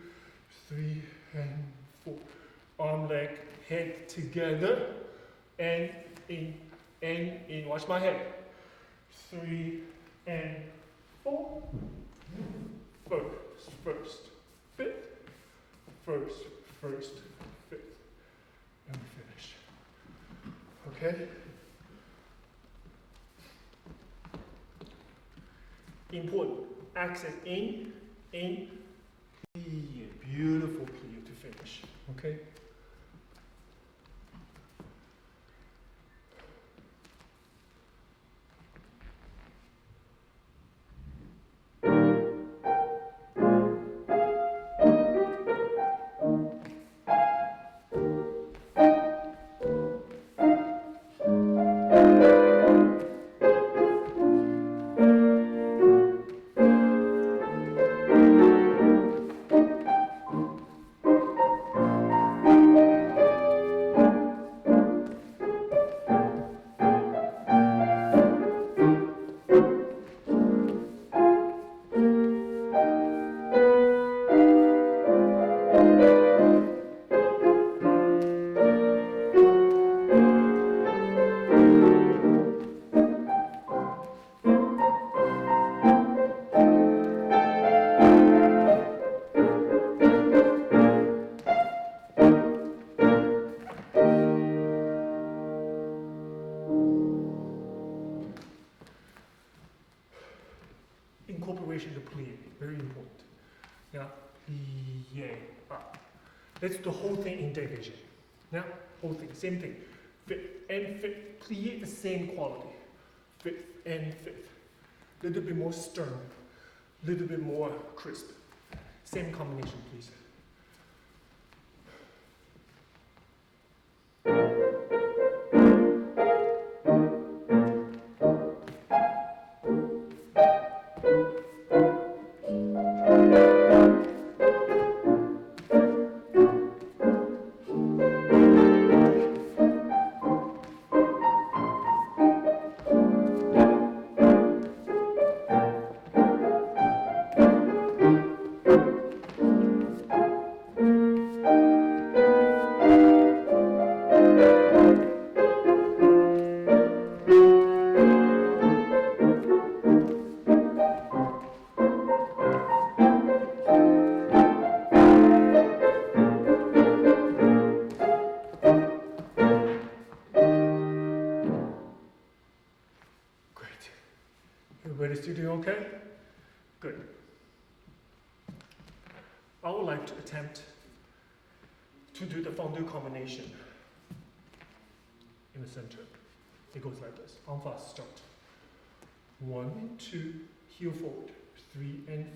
[SPEAKER 1] 3, and 4. Arm, leg, head together, and in, watch my head. 3 and 4. First, fifth, first, fifth, and we finish. Okay? Important. Accent in, plie. Beautiful plie to finish. Okay? Incorporation to plie, very important. Yeah, plie, up. Let's do the whole thing in division. Yeah, whole thing, same thing. Fifth and fifth, plie the same quality. Fifth and fifth. Little bit more stern, little bit more crisp. Same combination, please. Everybody still doing okay? Good. I would like to attempt to do the fondue combination in the center. It goes like this. On fast, start. 1 and 2, heel forward. 3 and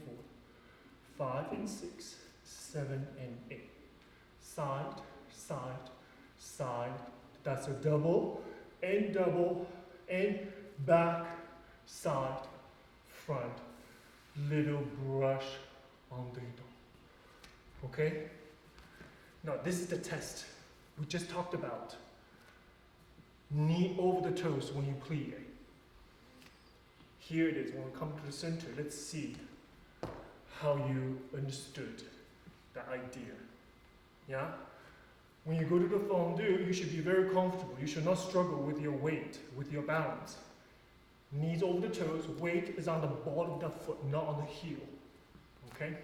[SPEAKER 1] 4. 5 and 6, 7 and 8. Side, side, side. That's a double, and back, side, front, little brush on the dome. Okay? Now this is the test we just talked about. Knee over the toes when you plie. Here it is, when we come to the center, let's see how you understood the idea. Yeah? When you go to the fondue, you should be very comfortable. You should not struggle with your weight, with your balance. Knees over the toes, weight is on the ball of the foot, not on the heel. Okay?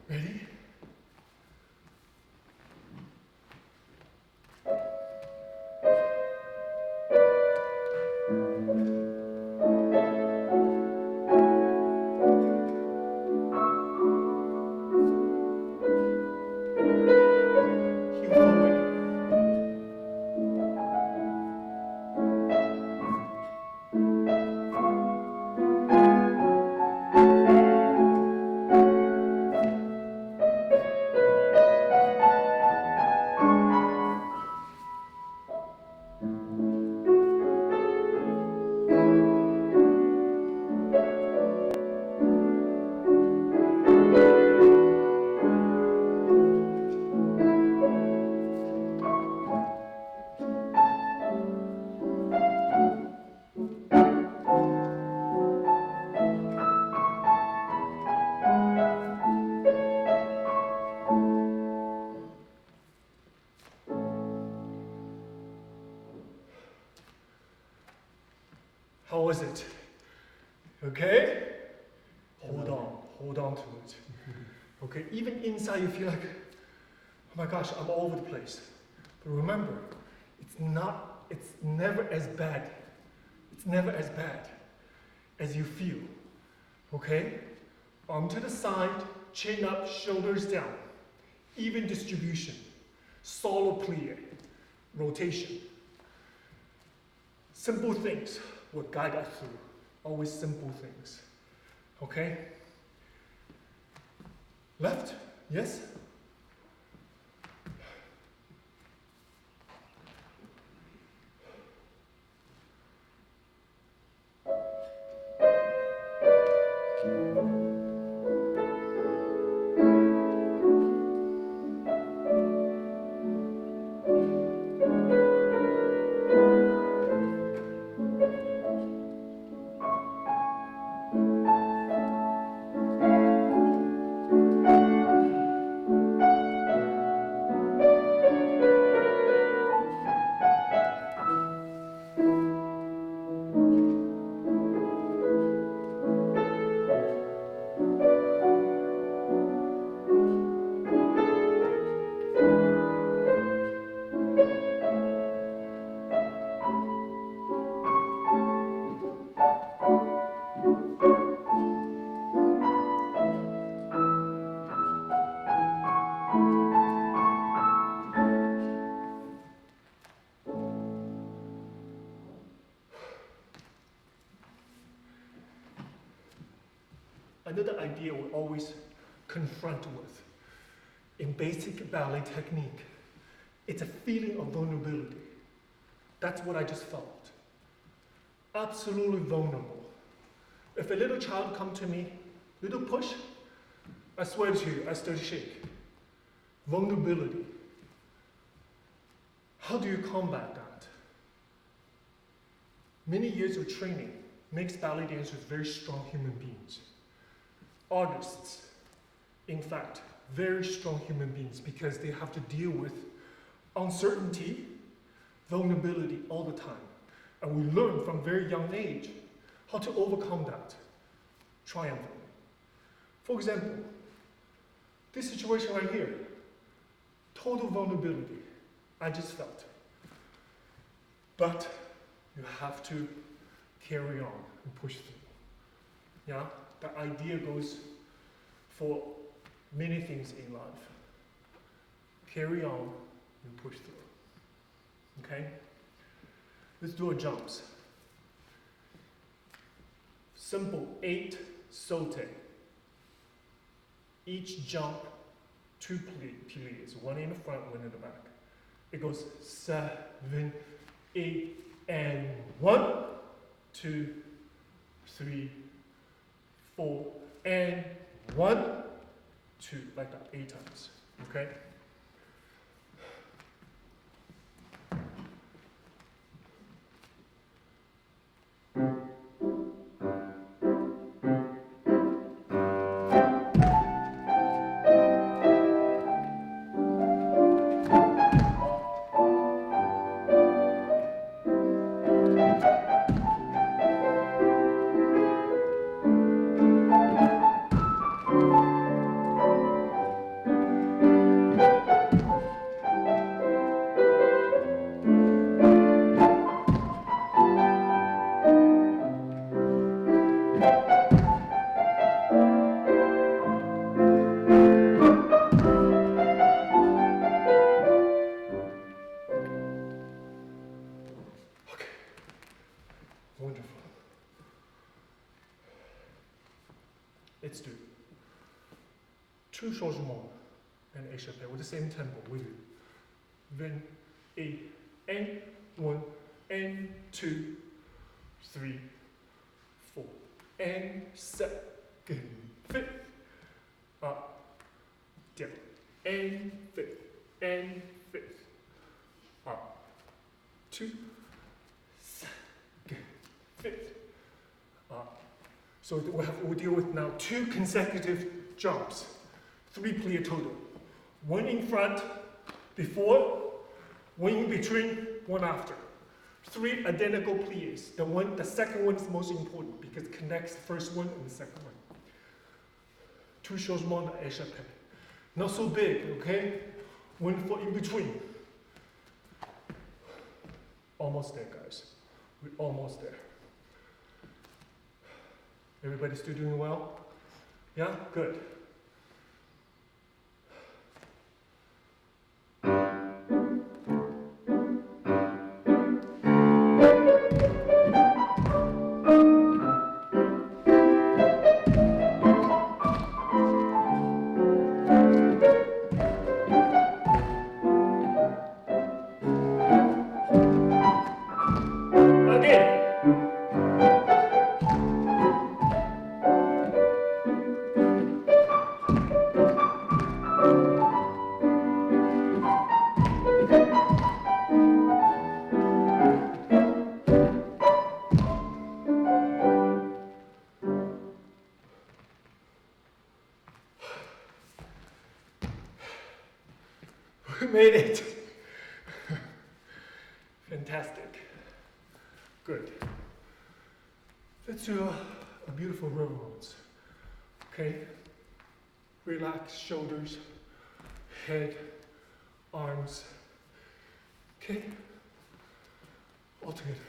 [SPEAKER 1] Ready? How was it? Okay? Hold on to it. Okay, even inside you feel like, oh my gosh, I'm all over the place. But remember, it's never as bad. It's never as bad as you feel. Okay? Arm to the side, chin up, shoulders down. Even distribution. Solo plie. Rotation. Simple things will guide us through. Always simple things. Okay? Left, yes? Another idea we always confront with in basic ballet technique, it's a feeling of vulnerability. That's what I just felt. Absolutely vulnerable. If a little child come to me, little push, I swear to you, I start to shake. Vulnerability. How do you combat that? Many years of training makes ballet dancers very strong human beings. Artists, in fact, very strong human beings because they have to deal with uncertainty, vulnerability all the time. And we learn from very young age how to overcome that triumphantly. For example, this situation right here, total vulnerability, I just felt. But you have to carry on and push through. Yeah? The idea goes for many things in life. Carry on and push through. Okay? Let's do our jumps. Simple 8 saute. Each jump, 2 plies, one in the front, one in the back. It goes 7, 8, and 1, 2, 3, 4, and 1, 2, like that, 8 times, okay? Wonderful. Let's do 2 changements and échappé with the same tempo. We do 28 and 1 and 2, 3, 4 and 7, 5, up, down, and 5, and 5, up, 2, 5, up. So we'll deal with now 2 consecutive jumps, 3 plie total. 1 in front, before, 1 in between, 1 after. 3 identical plies. The second one is most important because it connects the first one and the second one. 2 changements d'échappée. Not so big, okay? 1 foot in between. Almost there, guys. We're almost there. Everybody still doing well? Yeah? Good. We made it. Fantastic. Good. Let's do a beautiful river waltz. Okay? Relax shoulders, head, arms. Okay? All together.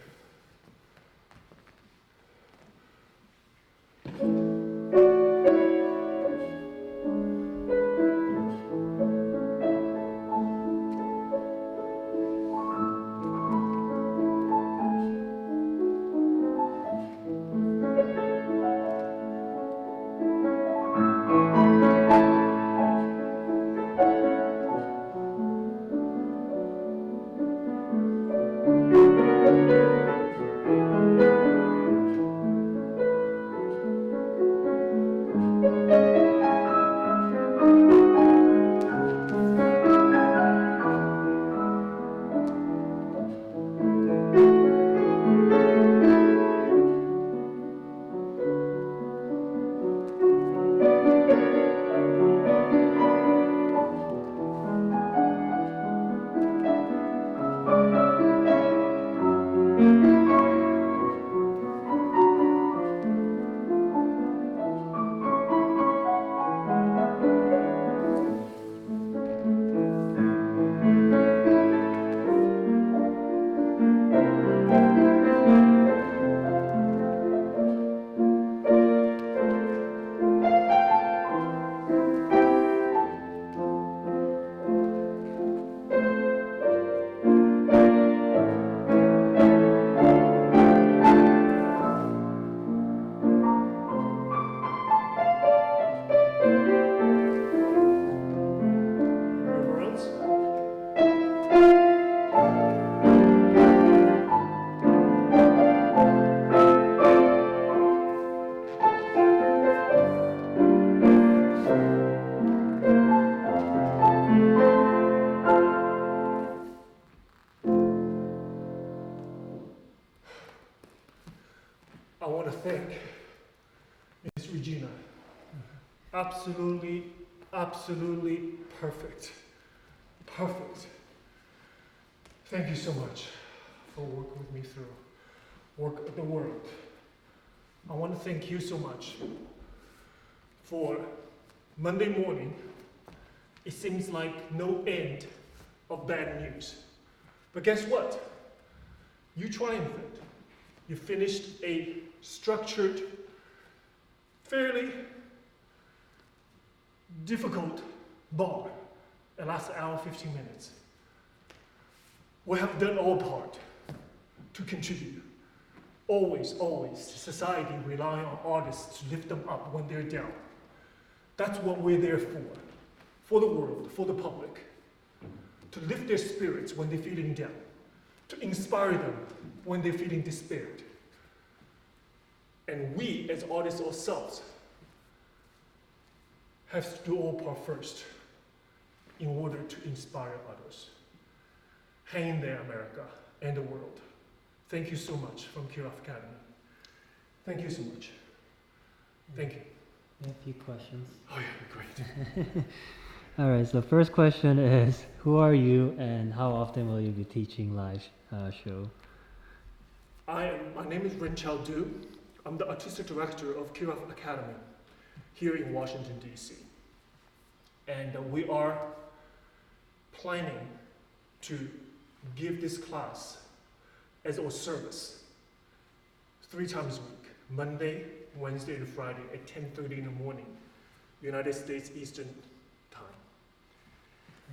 [SPEAKER 1] I want to thank Miss Regina. Absolutely, absolutely perfect. Perfect. Thank you so much for working with me through Work of the World. I want to thank you so much for Monday morning. It seems like no end of bad news. But guess what? You triumphed. You finished a structured, fairly difficult bar. It lasted an hour, 15 minutes. We have done our part to contribute. Always, always, society rely on artists to lift them up when they're down. That's what we're there for the world, for the public. To lift their spirits when they're feeling down. To inspire them when they're feeling despaired. And we, as artists ourselves, have to do our part first in order to inspire others. Hang in there, America and the world. Thank you so much from Kirov Academy. Thank you so much. Thank you.
[SPEAKER 2] A few questions.
[SPEAKER 1] Oh yeah, great.
[SPEAKER 2] All right, so first question is, who are you and how often will you be teaching live show?
[SPEAKER 1] My name is Runqiao. I'm the Artistic Director of Kirov Academy here in Washington, D.C. And we are planning to give this class as our service 3 times a week, Monday, Wednesday, and Friday at 10:30 in the morning, United States Eastern Time.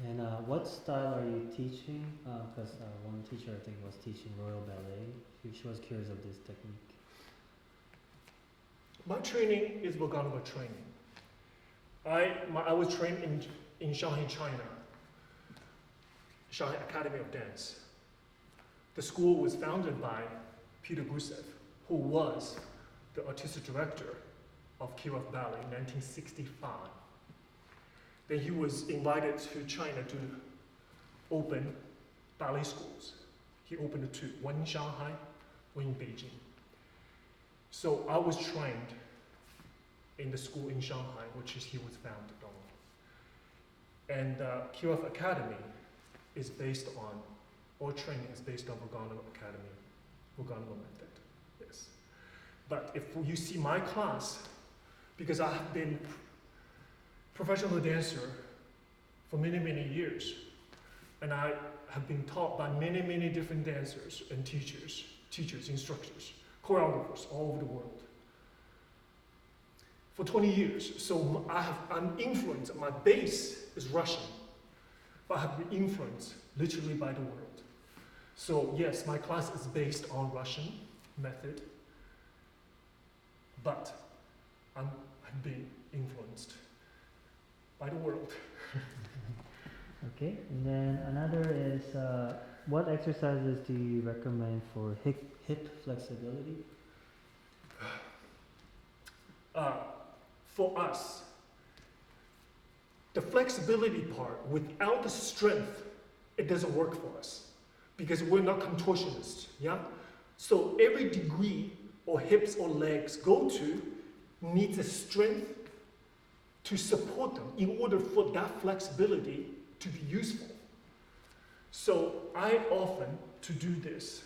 [SPEAKER 2] And what style are you teaching? Because one teacher I think was teaching Royal Ballet. She was curious of this technique.
[SPEAKER 1] My training is Vaganova training. I was trained in Shanghai, China, Shanghai Academy of Dance. The school was founded by Peter Gusev, who was the artistic director of Kirov Ballet in 1965. Then he was invited to China to open ballet schools. He opened 2, one in Shanghai, one in Beijing. So I was trained in the school in Shanghai, which he was founded on. And Kirov Academy is based on, or training is based on Vaganova Academy, Vaganova method, yes. But if you see my class, because I have been professional dancer for many, many years, and I have been taught by many, many different dancers and teachers, instructors, choreographers all over the world for 20 years. So I'm influenced, my base is Russian, but I have been influenced literally by the world. So yes, my class is based on Russian method, but I've been influenced by the world.
[SPEAKER 2] Okay, and then another is what exercises do you recommend for hip flexibility?
[SPEAKER 1] For us, the flexibility part, without the strength, it doesn't work for us because we're not contortionists, yeah? So every degree or hips or legs go to needs a strength to support them in order for that flexibility to be useful. So I often, to do this,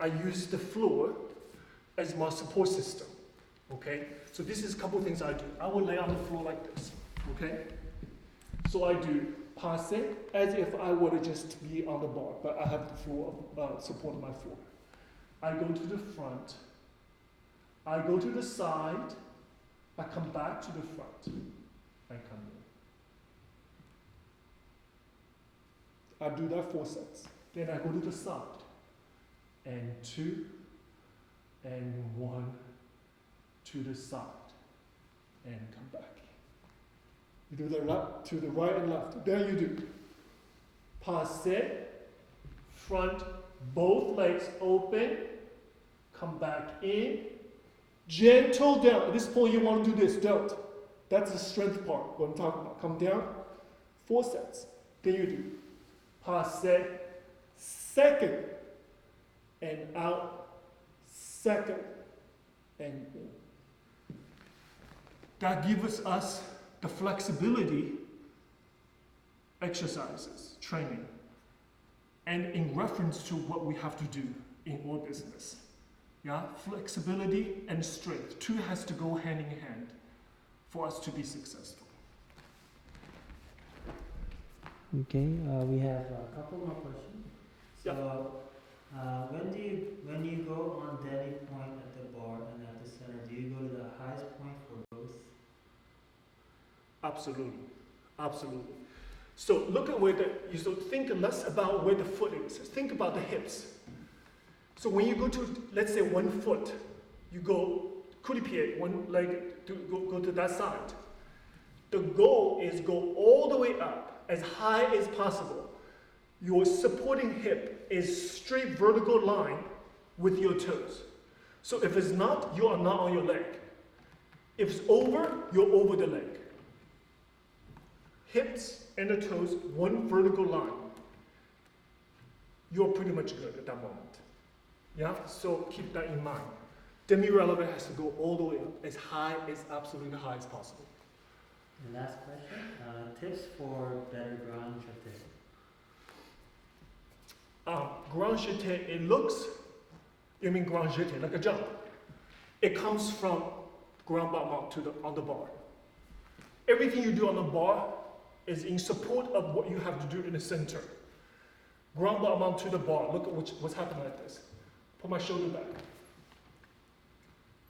[SPEAKER 1] I use the floor as my support system, okay? So this is a couple of things I do. I will lay on the floor like this, okay? So I do passe as if I were to just be on the bar, but I have the floor, support on my floor. I go to the front, I go to the side, I come back to the front, I come in. I do that 4 sets. Then I go to the side, and 2, and 1, to the side, and come back. You do the left, to the right and left. Then you do passe, front, both legs open, come back in, gentle down. At this point you want to do this, don't. That's the strength part, what I'm talking about. Come down, 4 sets. Then you do passe, second, and out, second, and in. That gives us the flexibility exercises, training, and in reference to what we have to do in our business. Yeah, flexibility and strength, 2 has to go hand in hand for us to be successful.
[SPEAKER 2] Okay, we have a couple more questions. So, when you go on daily point at the bar and at the center, do you go to the highest point for both?
[SPEAKER 1] Absolutely, absolutely. So look at where so think less about where the foot is. Think about the hips. So when you go to, let's say 1 foot, you go coup-de-pied, 1 leg to go to that side. The goal is go all the way up as high as possible. Your supporting hip is straight vertical line with your toes. So if it's not, you are not on your leg. If it's over, you're over the leg. Hips and the toes, 1 vertical line. You're pretty much good at that moment. Yeah, so keep that in mind. Demi-relevant has to go all the way up, as high as absolutely high as possible.
[SPEAKER 2] The last question, tips for better grand jeté.
[SPEAKER 1] Grand jeté, it looks You mean grand jeté, like a jump. It comes from grand battement on the bar. Everything you do on the bar is in support of what you have to do in the center. Grand battement to the bar. Look at what's happening like this. Put my shoulder back.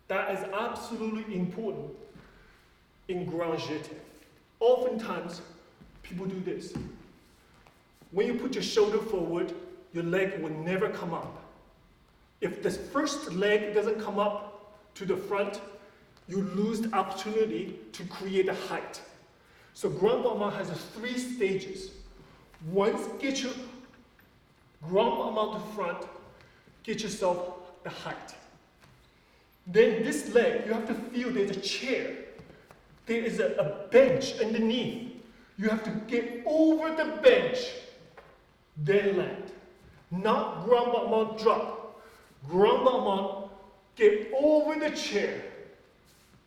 [SPEAKER 1] That is absolutely important in grand jeté. Oftentimes, people do this. When you put your shoulder forward, your leg will never come up. If the first leg doesn't come up to the front, you lose the opportunity to create a height. So grand battement has 3 stages. Once get your grand battement to front, get yourself the height. Then this leg, you have to feel there's a chair. There is a bench underneath. You have to get over the bench, then land. Not grand battement drop. Grand battement, get over the chair,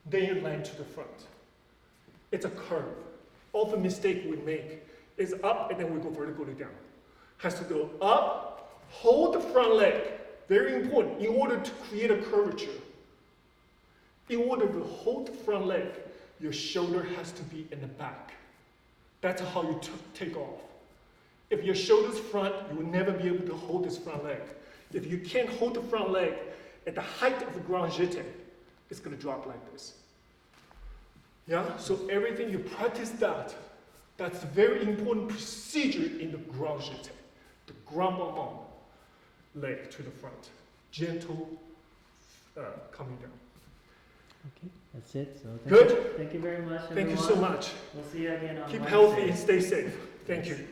[SPEAKER 1] then you land to the front. It's a curve. Often mistake we make is up and then we go vertically down. Has to go up, hold the front leg. Very important in order to create a curvature. In order to hold the front leg, your shoulder has to be in the back. That's how you take off. If your shoulder's front, you will never be able to hold this front leg. If you can't hold the front leg at the height of the grand jeté, it's going to drop like this. Yeah, so everything you practice that, that's a very important procedure in the grand jeté. The grand battement, leg to the front, gentle coming down.
[SPEAKER 2] Okay, that's it. So
[SPEAKER 1] Good.
[SPEAKER 2] Thank you very much,
[SPEAKER 1] Thank you
[SPEAKER 2] everyone.
[SPEAKER 1] so much.
[SPEAKER 2] We'll see you again on
[SPEAKER 1] Keep
[SPEAKER 2] Wednesday.
[SPEAKER 1] healthy and stay safe. Thank you.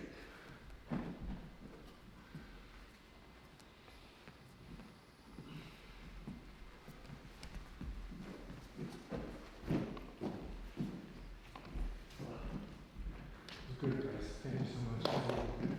[SPEAKER 1] Good guys. Thank you so much.